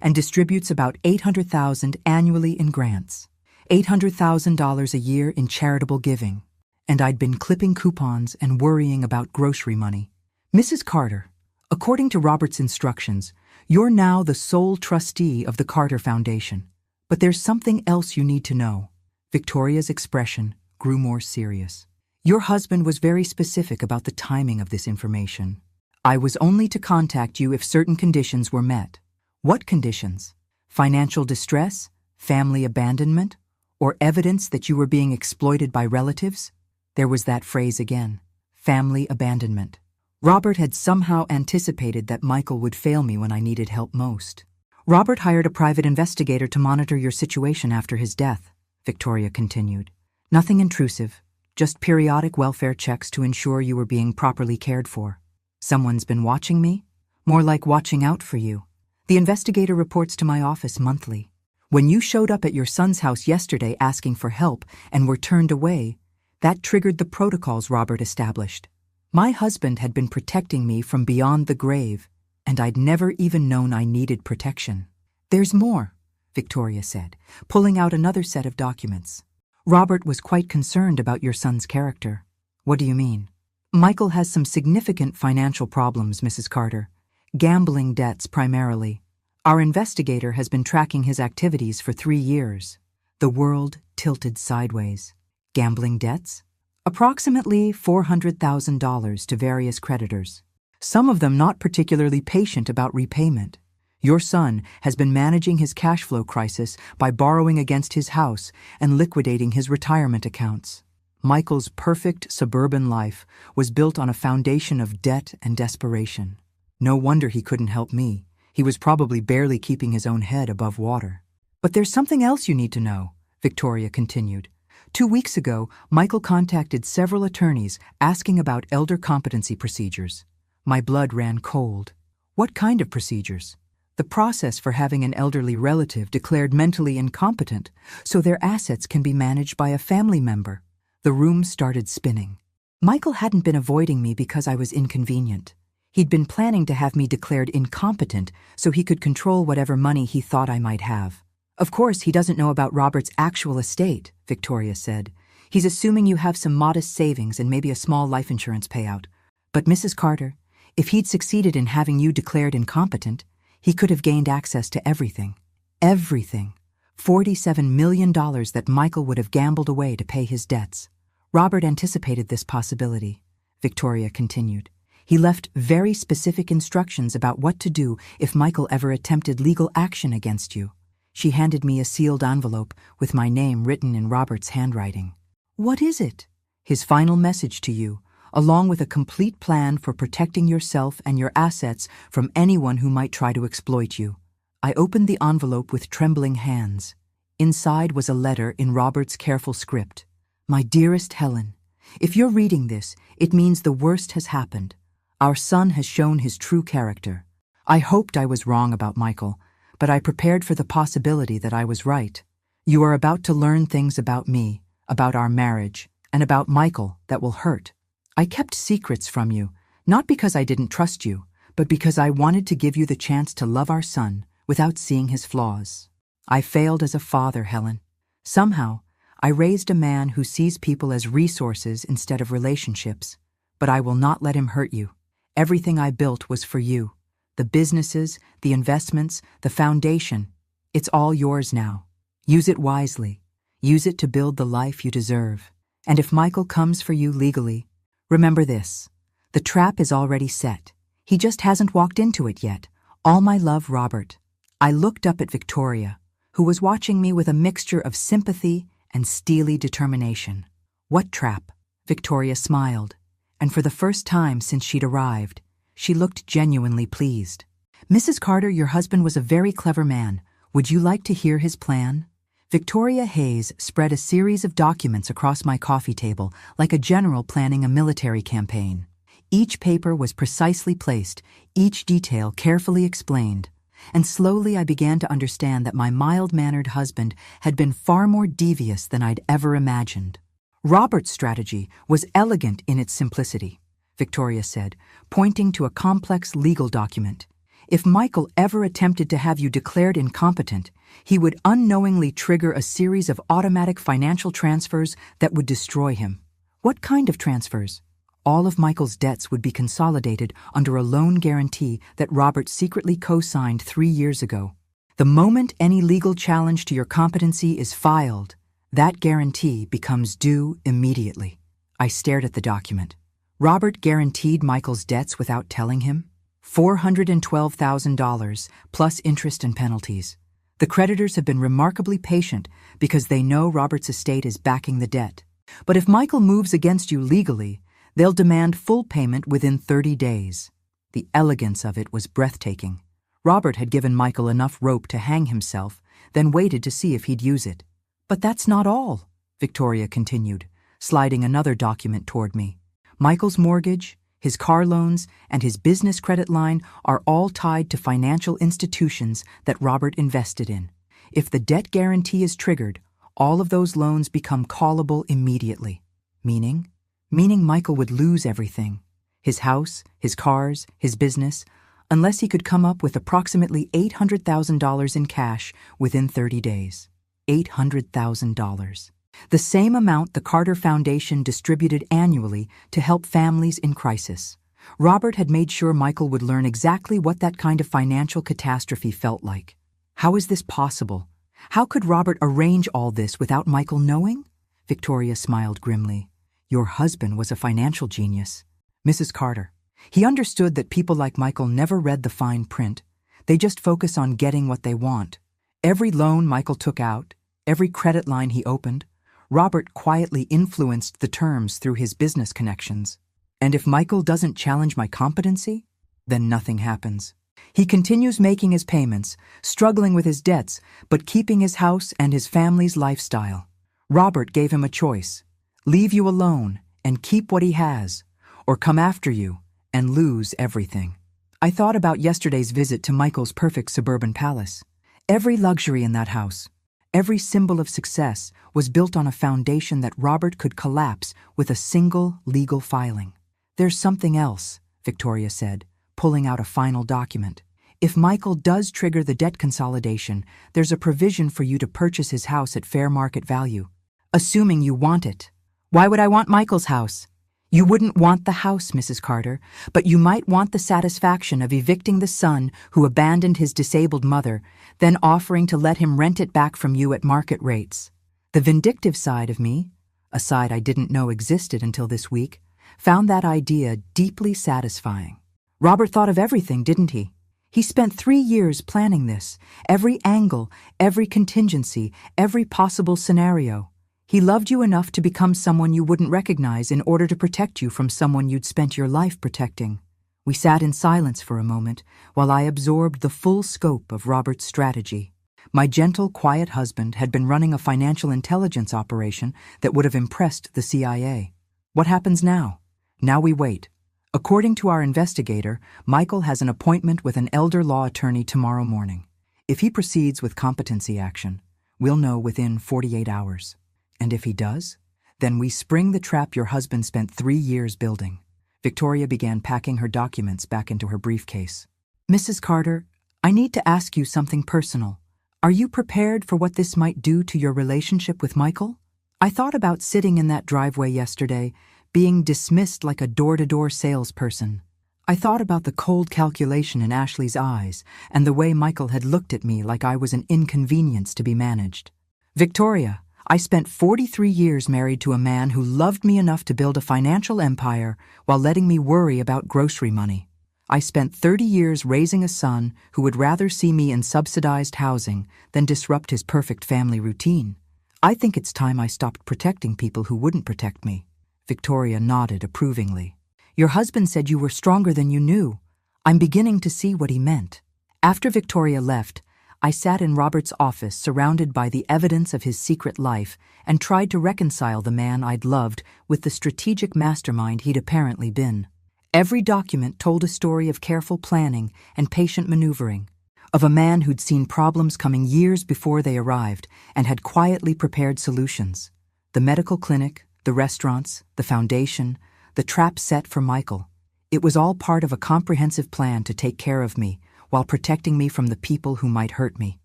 and distributes about $800,000 annually in grants, $800,000 a year in charitable giving. And I'd been clipping coupons and worrying about grocery money. "Mrs. Carter, according to Robert's instructions, you're now the sole trustee of the Carter Foundation. But there's something else you need to know." Victoria's expression grew more serious. "Your husband was very specific about the timing of this information. I was only to contact you if certain conditions were met." "What conditions? Financial distress, family abandonment, or evidence that you were being exploited by relatives?" There was that phrase again, family abandonment. Robert had somehow anticipated that Michael would fail me when I needed help most. "Robert hired a private investigator to monitor your situation after his death," Victoria continued. "Nothing intrusive, just periodic welfare checks to ensure you were being properly cared for." "Someone's been watching me?" "More like watching out for you. The investigator reports to my office monthly. When you showed up at your son's house yesterday asking for help and were turned away, that triggered the protocols Robert established. My husband had been protecting me from beyond the grave, and I'd never even known I needed protection." "There's more," Victoria said, pulling out another set of documents. "Robert was quite concerned about your son's character." "What do you mean?" "Michael has some significant financial problems, Mrs. Carter. Gambling debts primarily. Our investigator has been tracking his activities for 3 years." The world tilted sideways. "Gambling debts?" "Approximately $400,000 to various creditors. Some of them not particularly patient about repayment. Your son has been managing his cash flow crisis by borrowing against his house and liquidating his retirement accounts. Michael's perfect suburban life was built on a foundation of debt and desperation. No wonder he couldn't help me. He was probably barely keeping his own head above water. But there's something else you need to know, Victoria continued. 2 weeks ago, Michael contacted several attorneys asking about elder competency procedures. My blood ran cold. What kind of procedures? The process for having an elderly relative declared mentally incompetent so their assets can be managed by a family member. The room started spinning. Michael hadn't been avoiding me because I was inconvenient. He'd been planning to have me declared incompetent so he could control whatever money he thought I might have. Of course, he doesn't know about Robert's actual estate, Victoria said. He's assuming you have some modest savings and maybe a small life insurance payout. But Mrs. Carter, if he'd succeeded in having you declared incompetent, he could have gained access to everything. Everything. $47 million that Michael would have gambled away to pay his debts. Robert anticipated this possibility, Victoria continued. He left very specific instructions about what to do if Michael ever attempted legal action against you. She handed me a sealed envelope with my name written in Robert's handwriting. What is it? His final message to you, along with a complete plan for protecting yourself and your assets from anyone who might try to exploit you. I opened the envelope with trembling hands. Inside was a letter in Robert's careful script. My dearest Helen, if you're reading this, it means the worst has happened. Our son has shown his true character. I hoped I was wrong about Michael, but I prepared for the possibility that I was right. You are about to learn things about me, about our marriage, and about Michael that will hurt. I kept secrets from you, not because I didn't trust you, but because I wanted to give you the chance to love our son without seeing his flaws. I failed as a father, Helen. Somehow, I raised a man who sees people as resources instead of relationships, but I will not let him hurt you. Everything I built was for you. The businesses, the investments, the foundation. It's all yours now. Use it wisely. Use it to build the life you deserve. And if Michael comes for you legally, remember this. The trap is already set. He just hasn't walked into it yet. All my love, Robert. I looked up at Victoria, who was watching me with a mixture of sympathy and steely determination. What trap? Victoria smiled, and for the first time since she'd arrived, she looked genuinely pleased. Mrs. Carter, your husband was a very clever man. Would you like to hear his plan? Victoria Hayes spread a series of documents across my coffee table like a general planning a military campaign. Each paper was precisely placed, each detail carefully explained, and slowly I began to understand that my mild-mannered husband had been far more devious than I'd ever imagined. Robert's strategy was elegant in its simplicity, Victoria said, pointing to a complex legal document. If Michael ever attempted to have you declared incompetent, he would unknowingly trigger a series of automatic financial transfers that would destroy him. What kind of transfers? All of Michael's debts would be consolidated under a loan guarantee that Robert secretly co-signed 3 years ago. The moment any legal challenge to your competency is filed, that guarantee becomes due immediately. I stared at the document. Robert guaranteed Michael's debts without telling him? $412,000 plus interest and penalties. The creditors have been remarkably patient because they know Robert's estate is backing the debt. But if Michael moves against you legally, they'll demand full payment within 30 days. The elegance of it was breathtaking. Robert had given Michael enough rope to hang himself, then waited to see if he'd use it. But that's not all, Victoria continued, sliding another document toward me. Michael's mortgage, his car loans, and his business credit line are all tied to financial institutions that Robert invested in. If the debt guarantee is triggered, all of those loans become callable immediately. Meaning Michael would lose everything. His house, his cars, his business, unless he could come up with approximately $800,000 in cash within 30 days. $800,000. The same amount the Carter Foundation distributed annually to help families in crisis. Robert had made sure Michael would learn exactly what that kind of financial catastrophe felt like. How is this possible? How could Robert arrange all this without Michael knowing? Victoria smiled grimly. Your husband was a financial genius. Mrs. Carter. He understood that people like Michael never read the fine print, They just focus on getting what they want. Every loan Michael took out, every credit line he opened, Robert quietly influenced the terms through his business connections. And if Michael doesn't challenge my competency, then nothing happens. He continues making his payments, struggling with his debts, but keeping his house and his family's lifestyle. Robert gave him a choice: leave you alone and keep what he has, or come after you and lose everything. I thought about yesterday's visit to Michael's perfect suburban palace. Every luxury in that house, every symbol of success, was built on a foundation that Robert could collapse with a single legal filing. "There's something else," Victoria said, pulling out a final document. "If Michael does trigger the debt consolidation, there's a provision for you to purchase his house at fair market value. Assuming you want it." "Why would I want Michael's house?" "You wouldn't want the house, Mrs. Carter, but you might want the satisfaction of evicting the son who abandoned his disabled mother, then offering to let him rent it back from you at market rates." The vindictive side of me, a side I didn't know existed until this week, found that idea deeply satisfying. Robert thought of everything, didn't he? He spent 3 years planning this, every angle, every contingency, every possible scenario. He loved you enough to become someone you wouldn't recognize in order to protect you from someone you'd spent your life protecting. We sat in silence for a moment while I absorbed the full scope of Robert's strategy. My gentle, quiet husband had been running a financial intelligence operation that would have impressed the CIA. What happens now? Now we wait. According to our investigator, Michael has an appointment with an elder law attorney tomorrow morning. If he proceeds with competency action, we'll know within 48 hours. And if he does, then we spring the trap your husband spent 3 years building. Victoria began packing her documents back into her briefcase. "Mrs. Carter, I need to ask you something personal. Are you prepared for what this might do to your relationship with Michael? I thought about sitting in that driveway yesterday, being dismissed like a door-to-door salesperson. I thought about the cold calculation in Ashley's eyes and the way Michael had looked at me like I was an inconvenience to be managed. Victoria, I spent 43 years married to a man who loved me enough to build a financial empire while letting me worry about grocery money. I spent 30 years raising a son who would rather see me in subsidized housing than disrupt his perfect family routine. I think it's time I stopped protecting people who wouldn't protect me." Victoria nodded approvingly. "Your husband said you were stronger than you knew. I'm beginning to see what he meant." After Victoria left, I sat in Robert's office surrounded by the evidence of his secret life and tried to reconcile the man I'd loved with the strategic mastermind he'd apparently been. Every document told a story of careful planning and patient maneuvering, of a man who'd seen problems coming years before they arrived and had quietly prepared solutions. The medical clinic, the restaurants, the foundation, the trap set for Michael. It was all part of a comprehensive plan to take care of me while protecting me from the people who might hurt me,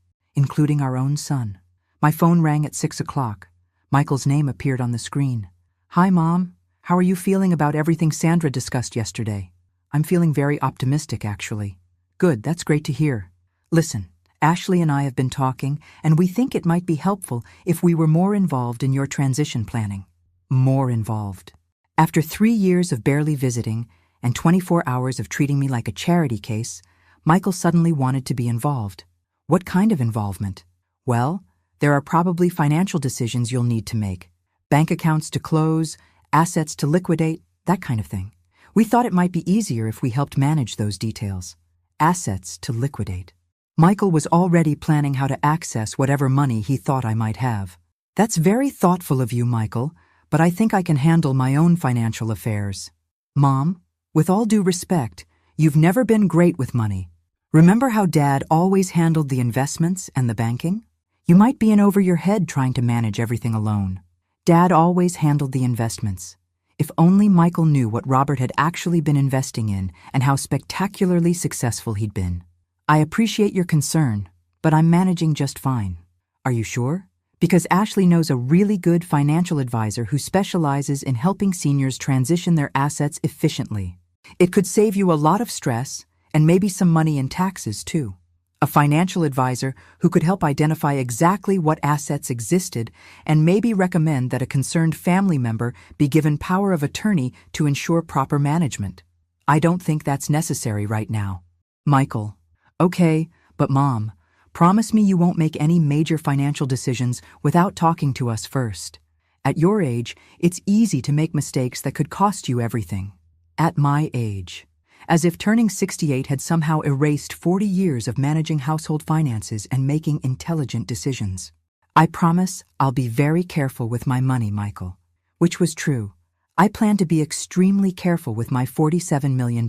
including our own son. My phone rang at 6 o'clock. Michael's name appeared on the screen. "Hi, Mom. How are you feeling about everything Sandra discussed yesterday?" "I'm feeling very optimistic, actually." "Good, that's great to hear. Listen, Ashley and I have been talking, and we think it might be helpful if we were more involved in your transition planning." More involved. After 3 years of barely visiting and 24 hours of treating me like a charity case, Michael suddenly wanted to be involved. What kind of involvement? Well, there are probably financial decisions you'll need to make. Bank accounts to close, assets to liquidate, that kind of thing. We thought it might be easier if we helped manage those details. Assets to liquidate. Michael was already planning how to access whatever money he thought I might have. "That's very thoughtful of you, Michael, but I think I can handle my own financial affairs." "Mom, with all due respect, you've never been great with money. Remember how Dad always handled the investments and the banking? You might be in over your head trying to manage everything alone. Dad always handled the investments. If only Michael knew what Robert had actually been investing in and how spectacularly successful he'd been. I appreciate your concern, but I'm managing just fine." "Are you sure?" "Because Ashley knows a really good financial advisor who specializes in helping seniors transition their assets efficiently. It could save you a lot of stress and maybe some money in taxes, too. A financial advisor who could help identify exactly what assets existed and maybe recommend that a concerned family member be given power of attorney to ensure proper management. I don't think that's necessary right now." "Michael, Okay, but Mom, promise me you won't make any major financial decisions without talking to us first. At your age, it's easy to make mistakes that could cost you everything. At my age. As if turning 68 had somehow erased 40 years of managing household finances and making intelligent decisions. I promise I'll be very careful with my money, Michael. Which was true. I planned to be extremely careful with my $47 million,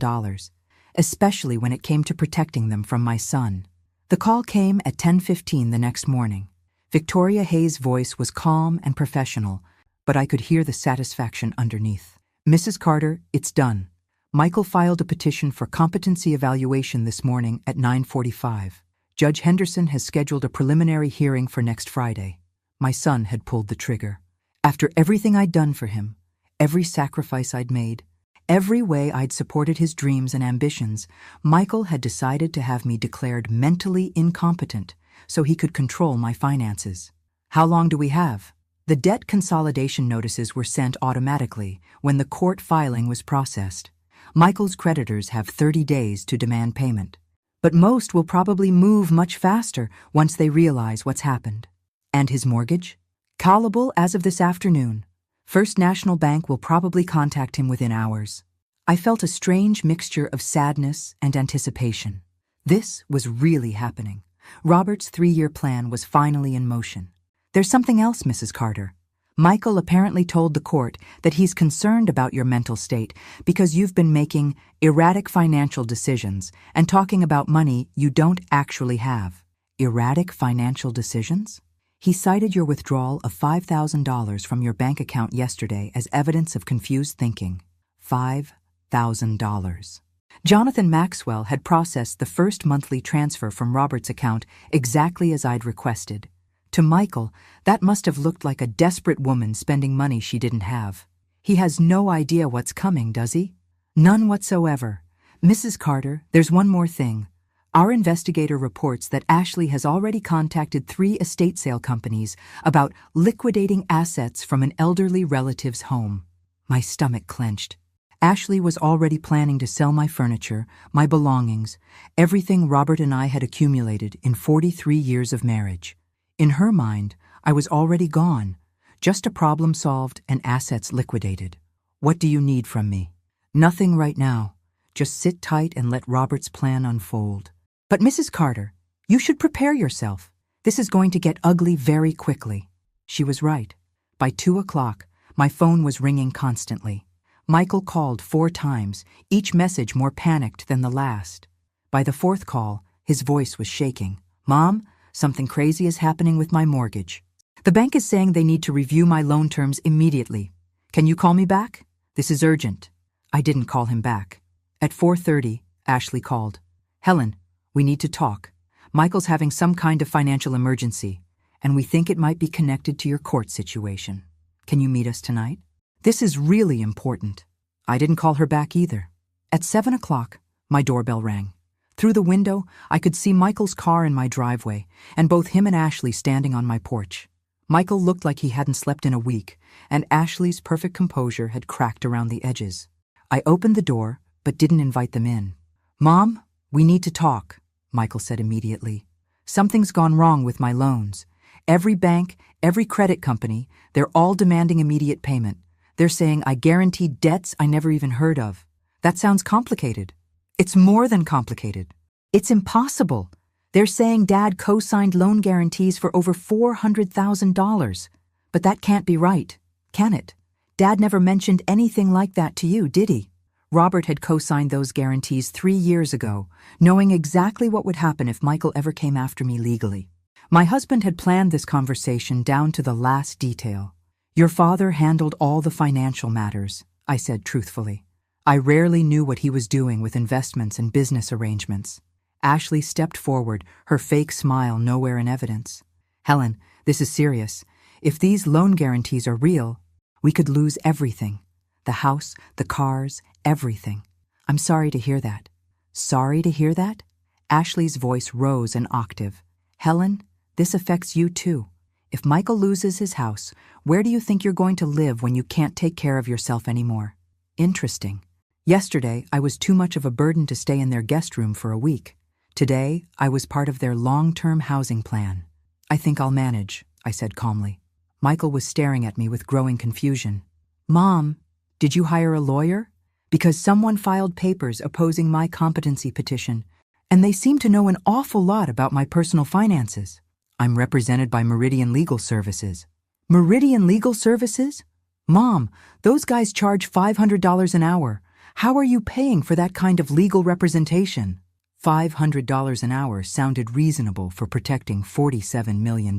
especially when it came to protecting them from my son. The call came at 10:15 the next morning. Victoria Hayes' voice was calm and professional, but I could hear the satisfaction underneath. Mrs. Carter, it's done. Michael filed a petition for competency evaluation this morning at 9:45. Judge Henderson has scheduled a preliminary hearing for next Friday. My son had pulled the trigger. After everything I'd done for him, every sacrifice I'd made, every way I'd supported his dreams and ambitions, Michael had decided to have me declared mentally incompetent so he could control my finances. How long do we have? The debt consolidation notices were sent automatically when the court filing was processed. Michael's creditors have 30 days to demand payment. But most will probably move much faster once they realize what's happened. And his mortgage? Callable as of this afternoon. First National Bank will probably contact him within hours. I felt a strange mixture of sadness and anticipation. This was really happening. Robert's 3-year plan was finally in motion. There's something else, Mrs. Carter. Michael apparently told the court that he's concerned about your mental state because you've been making erratic financial decisions and talking about money you don't actually have. Erratic financial decisions? He cited your withdrawal of $5,000 from your bank account yesterday as evidence of confused thinking. $5,000. Jonathan Maxwell had processed the first monthly transfer from Robert's account exactly as I'd requested. To Michael, that must have looked like a desperate woman spending money she didn't have. He has no idea what's coming, does he? None whatsoever. Mrs. Carter, there's one more thing. Our investigator reports that Ashley has already contacted 3 estate sale companies about liquidating assets from an elderly relative's home. My stomach clenched. Ashley was already planning to sell my furniture, my belongings, everything Robert and I had accumulated in 43 years of marriage. In her mind, I was already gone, just a problem solved and assets liquidated. What do you need from me? Nothing right now. Just sit tight and let Robert's plan unfold. But Mrs. Carter, you should prepare yourself. This is going to get ugly very quickly. She was right. By 2 o'clock, my phone was ringing constantly. Michael called 4 times, each message more panicked than the last. By the 4th call, his voice was shaking. Mom, something crazy is happening with my mortgage. The bank is saying they need to review my loan terms immediately. Can you call me back? This is urgent. I didn't call him back. At 4:30, Ashley called. Helen, we need to talk. Michael's having some kind of financial emergency, and we think it might be connected to your court situation. Can you meet us tonight? This is really important. I didn't call her back either. At 7 o'clock, my doorbell rang. Through the window, I could see Michael's car in my driveway, and both him and Ashley standing on my porch. Michael looked like he hadn't slept in a week, and Ashley's perfect composure had cracked around the edges. I opened the door, but didn't invite them in. Mom, we need to talk, Michael said immediately. Something's gone wrong with my loans. Every bank, every credit company, they're all demanding immediate payment. They're saying I guaranteed debts I never even heard of. That sounds complicated. It's more than complicated. It's impossible. They're saying Dad co-signed loan guarantees for over $400,000. But that can't be right, can it? Dad never mentioned anything like that to you, did he? Robert had co-signed those guarantees 3 years ago, knowing exactly what would happen if Michael ever came after me legally. My husband had planned this conversation down to the last detail. Your father handled all the financial matters, I said truthfully. I rarely knew what he was doing with investments and business arrangements. Ashley stepped forward, her fake smile nowhere in evidence. Helen, this is serious. If these loan guarantees are real, we could lose everything. The house, the cars, everything. I'm sorry to hear that. Sorry to hear that? Ashley's voice rose an octave. Helen, this affects you too. If Michael loses his house, where do you think you're going to live when you can't take care of yourself anymore? Interesting. Yesterday, I was too much of a burden to stay in their guest room for a week. Today, I was part of their long-term housing plan. I think I'll manage, I said calmly. Michael was staring at me with growing confusion. Mom, did you hire a lawyer? Because someone filed papers opposing my competency petition, and they seem to know an awful lot about my personal finances. I'm represented by Meridian Legal Services. Meridian Legal Services? Mom, those guys charge $500 an hour. How are you paying for that kind of legal representation? $500 an hour sounded reasonable for protecting $47 million.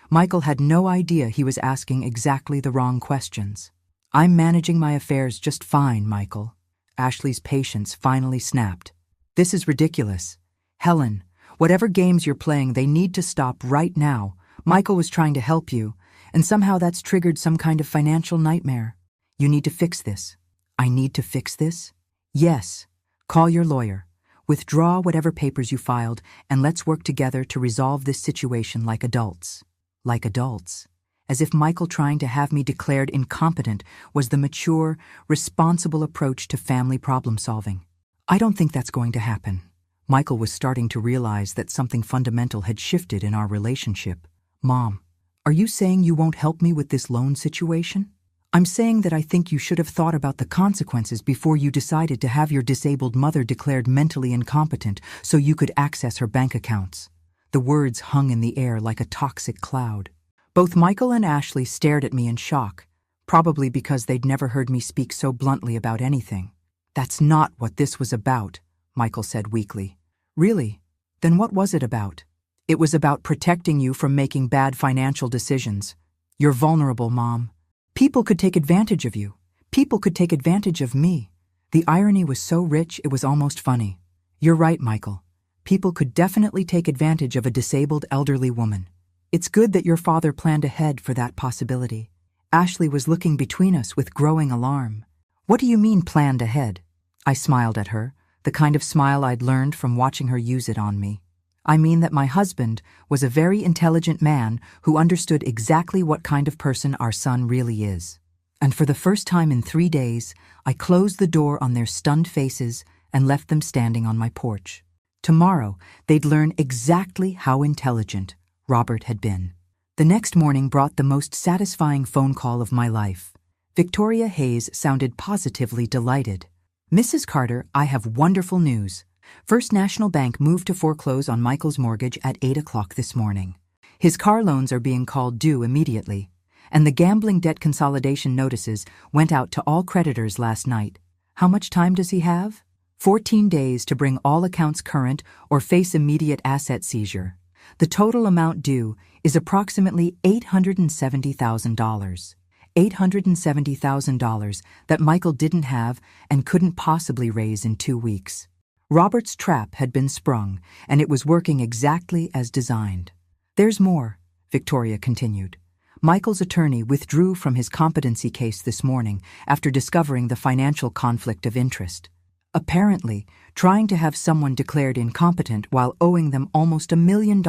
Michael had no idea he was asking exactly the wrong questions. I'm managing my affairs just fine, Michael. Ashley's patience finally snapped. This is ridiculous. Helen, whatever games you're playing, they need to stop right now. Michael was trying to help you, and somehow that's triggered some kind of financial nightmare. You need to fix this. I need to fix this? Yes. Call your lawyer. Withdraw whatever papers you filed, and let's work together to resolve this situation like adults. Like adults. As if Michael trying to have me declared incompetent was the mature, responsible approach to family problem-solving. I don't think that's going to happen. Michael was starting to realize that something fundamental had shifted in our relationship. Mom, are you saying you won't help me with this loan situation? I'm saying that I think you should have thought about the consequences before you decided to have your disabled mother declared mentally incompetent so you could access her bank accounts. The words hung in the air like a toxic cloud. Both Michael and Ashley stared at me in shock, probably because they'd never heard me speak so bluntly about anything. That's not what this was about, Michael said weakly. Really? Then what was it about? It was about protecting you from making bad financial decisions. You're vulnerable, Mom. People could take advantage of you. People could take advantage of me. The irony was so rich it was almost funny. You're right, Michael. People could definitely take advantage of a disabled elderly woman. It's good that your father planned ahead for that possibility. Ashley was looking between us with growing alarm. What do you mean planned ahead? I smiled at her, the kind of smile I'd learned from watching her use it on me. I mean that my husband was a very intelligent man who understood exactly what kind of person our son really is. And for the first time in 3 days, I closed the door on their stunned faces and left them standing on my porch. Tomorrow, they'd learn exactly how intelligent Robert had been. The next morning brought the most satisfying phone call of my life. Victoria Hayes sounded positively delighted. Mrs. Carter, I have wonderful news. First National Bank moved to foreclose on Michael's mortgage at 8 o'clock this morning. His car loans are being called due immediately, and the gambling debt consolidation notices went out to all creditors last night. How much time does he have? 14 days to bring all accounts current or face immediate asset seizure. The total amount due is approximately $870,000. $870,000 that Michael didn't have and couldn't possibly raise in 2 weeks. Robert's trap had been sprung, and it was working exactly as designed. There's more, Victoria continued. Michael's attorney withdrew from his competency case this morning after discovering the financial conflict of interest. Apparently, trying to have someone declared incompetent while owing them almost $1 million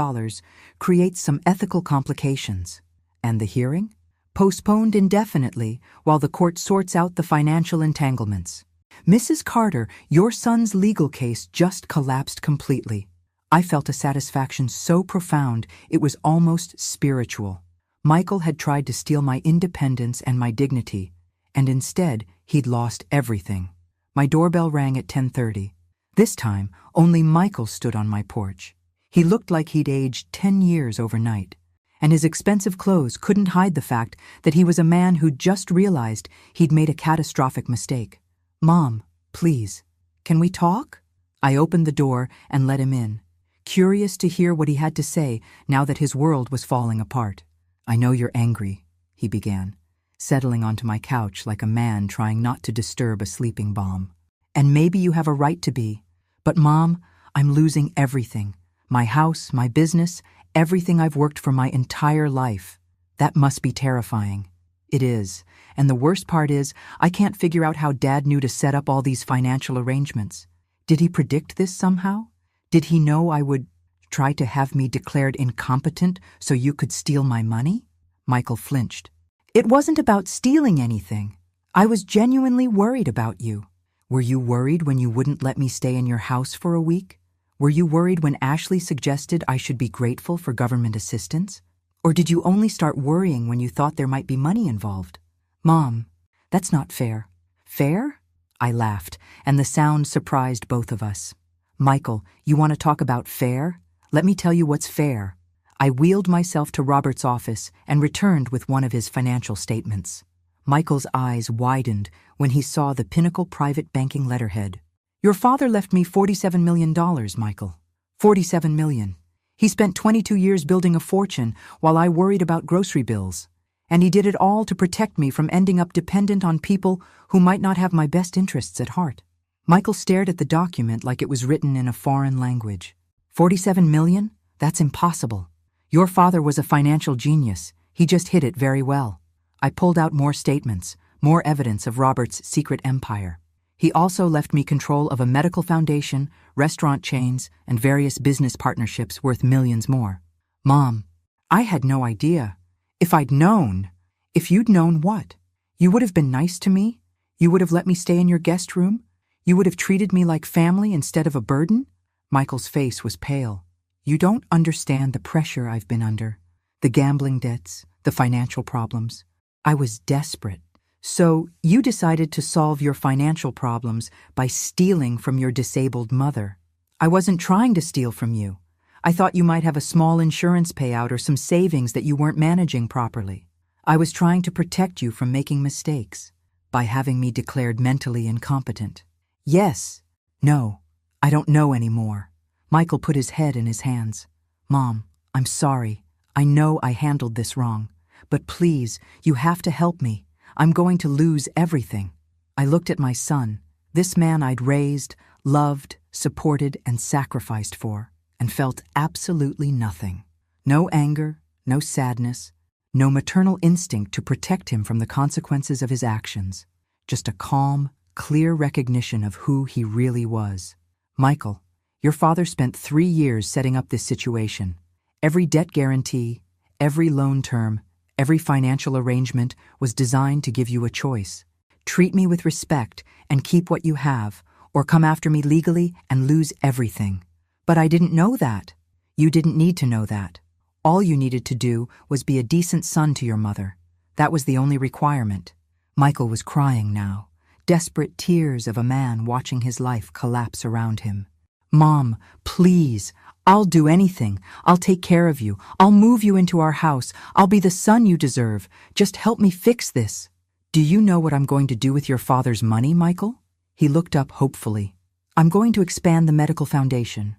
creates some ethical complications. And the hearing? Postponed indefinitely while the court sorts out the financial entanglements. Mrs. Carter, your son's legal case just collapsed completely. I felt a satisfaction so profound it was almost spiritual. Michael had tried to steal my independence and my dignity, and instead he'd lost everything. My doorbell rang at 10:30. This time, only Michael stood on my porch. He looked like he'd aged 10 years overnight, and his expensive clothes couldn't hide the fact that he was a man who'd just realized he'd made a catastrophic mistake. Mom, please, can we talk? I opened the door and let him in, curious to hear what he had to say now that his world was falling apart. I know you're angry, he began, settling onto my couch like a man trying not to disturb a sleeping bomb. And maybe you have a right to be. But Mom, I'm losing everything. My house, my business, everything I've worked for my entire life. That must be terrifying. It is. And the worst part is, I can't figure out how Dad knew to set up all these financial arrangements. Did he predict this somehow? Did he know I would try to have me declared incompetent so you could steal my money? Michael flinched. It wasn't about stealing anything. I was genuinely worried about you. Were you worried when you wouldn't let me stay in your house for a week? Were you worried when Ashley suggested I should be grateful for government assistance? Or did you only start worrying when you thought there might be money involved? Mom, that's not fair. Fair? I laughed, and the sound surprised both of us. Michael, you want to talk about fair? Let me tell you what's fair. I wheeled myself to Robert's office and returned with one of his financial statements. Michael's eyes widened when he saw the Pinnacle private banking letterhead. Your father left me $47 million, Michael. $47 million. He spent 22 years building a fortune while I worried about grocery bills. And he did it all to protect me from ending up dependent on people who might not have my best interests at heart. Michael stared at the document like it was written in a foreign language. 47 million? That's impossible. Your father was a financial genius. He just hid it very well. I pulled out more statements, more evidence of Robert's secret empire. He also left me control of a medical foundation, restaurant chains, and various business partnerships worth millions more. Mom, I had no idea. If I'd known. If you'd known what? You would have been nice to me? You would have let me stay in your guest room? You would have treated me like family instead of a burden? Michael's face was pale. You don't understand the pressure I've been under. The gambling debts, the financial problems. I was desperate. So you decided to solve your financial problems by stealing from your disabled mother. I wasn't trying to steal from you. I thought you might have a small insurance payout or some savings that you weren't managing properly. I was trying to protect you from making mistakes by having me declared mentally incompetent. Yes. No. I don't know anymore. Michael put his head in his hands. Mom, I'm sorry. I know I handled this wrong. But please, you have to help me. I'm going to lose everything. I looked at my son, this man I'd raised, loved, supported, and sacrificed for, and felt absolutely nothing. No anger, no sadness, no maternal instinct to protect him from the consequences of his actions. Just a calm, clear recognition of who he really was. Michael, your father spent 3 years setting up this situation. Every debt guarantee, every loan term, every financial arrangement was designed to give you a choice. Treat me with respect and keep what you have, or come after me legally and lose everything. But I didn't know that. You didn't need to know that. All you needed to do was be a decent son to your mother. That was the only requirement. Michael was crying now, desperate tears of a man watching his life collapse around him. Mom, please, I'll do anything. I'll take care of you. I'll move you into our house. I'll be the son you deserve. Just help me fix this. Do you know what I'm going to do with your father's money, Michael? He looked up hopefully. I'm going to expand the medical foundation.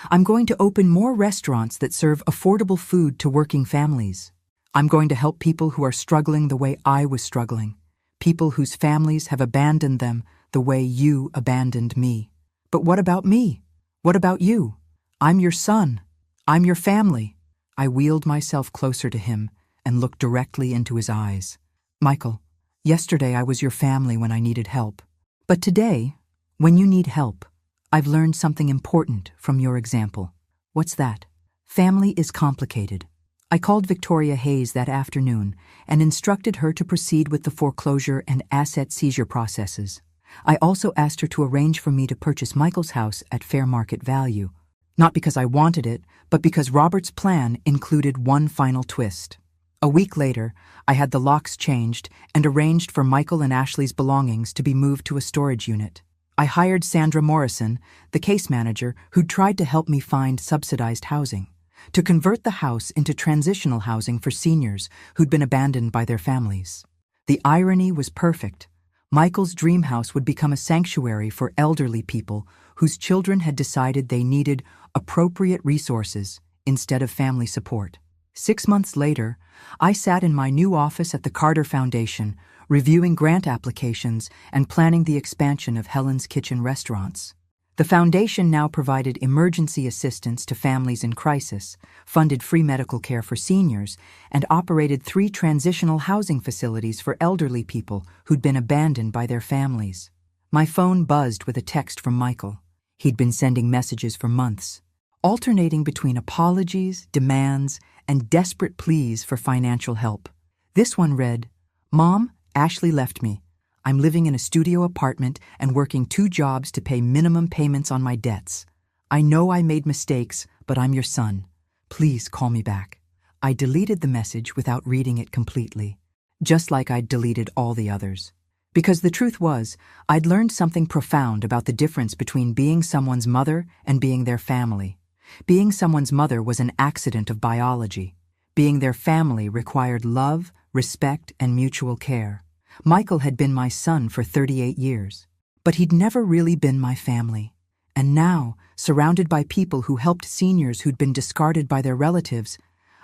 I'm going to open more restaurants that serve affordable food to working families. I'm going to help people who are struggling the way I was struggling. People whose families have abandoned them the way you abandoned me. But what about me? What about you? I'm your son. I'm your family. I wheeled myself closer to him and looked directly into his eyes. Michael, yesterday I was your family when I needed help. But today, when you need help, I've learned something important from your example. What's that? Family is complicated. I called Victoria Hayes that afternoon and instructed her to proceed with the foreclosure and asset seizure processes. I also asked her to arrange for me to purchase Michael's house at fair market value. Not because I wanted it, but because Robert's plan included one final twist. A week later, I had the locks changed and arranged for Michael and Ashley's belongings to be moved to a storage unit. I hired Sandra Morrison, the case manager who'd tried to help me find subsidized housing, to convert the house into transitional housing for seniors who'd been abandoned by their families. The irony was perfect. Michael's dream house would become a sanctuary for elderly people whose children had decided they needed appropriate resources instead of family support. 6 months later, I sat in my new office at the Carter Foundation, reviewing grant applications and planning the expansion of Helen's Kitchen restaurants. The foundation now provided emergency assistance to families in crisis, funded free medical care for seniors, and operated 3 transitional housing facilities for elderly people who'd been abandoned by their families. My phone buzzed with a text from Michael. He'd been sending messages for months, alternating between apologies, demands, and desperate pleas for financial help. This one read, "Mom, Ashley left me. I'm living in a studio apartment and working 2 jobs to pay minimum payments on my debts. I know I made mistakes, but I'm your son. Please call me back. I deleted the message without reading it completely, just like I'd deleted all the others. Because the truth was, I'd learned something profound about the difference between being someone's mother and being their family. Being someone's mother was an accident of biology. Being their family required love, respect, and mutual care. Michael had been my son for 38 years, but he'd never really been my family. And now, surrounded by people who helped seniors who'd been discarded by their relatives,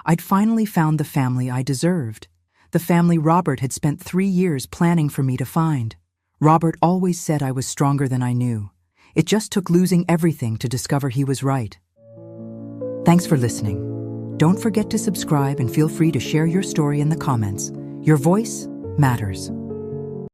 I'd finally found the family I deserved. The family Robert had spent 3 years planning for me to find. Robert always said I was stronger than I knew. It just took losing everything to discover he was right. Thanks for listening. Don't forget to subscribe and feel free to share your story in the comments. Your voice matters.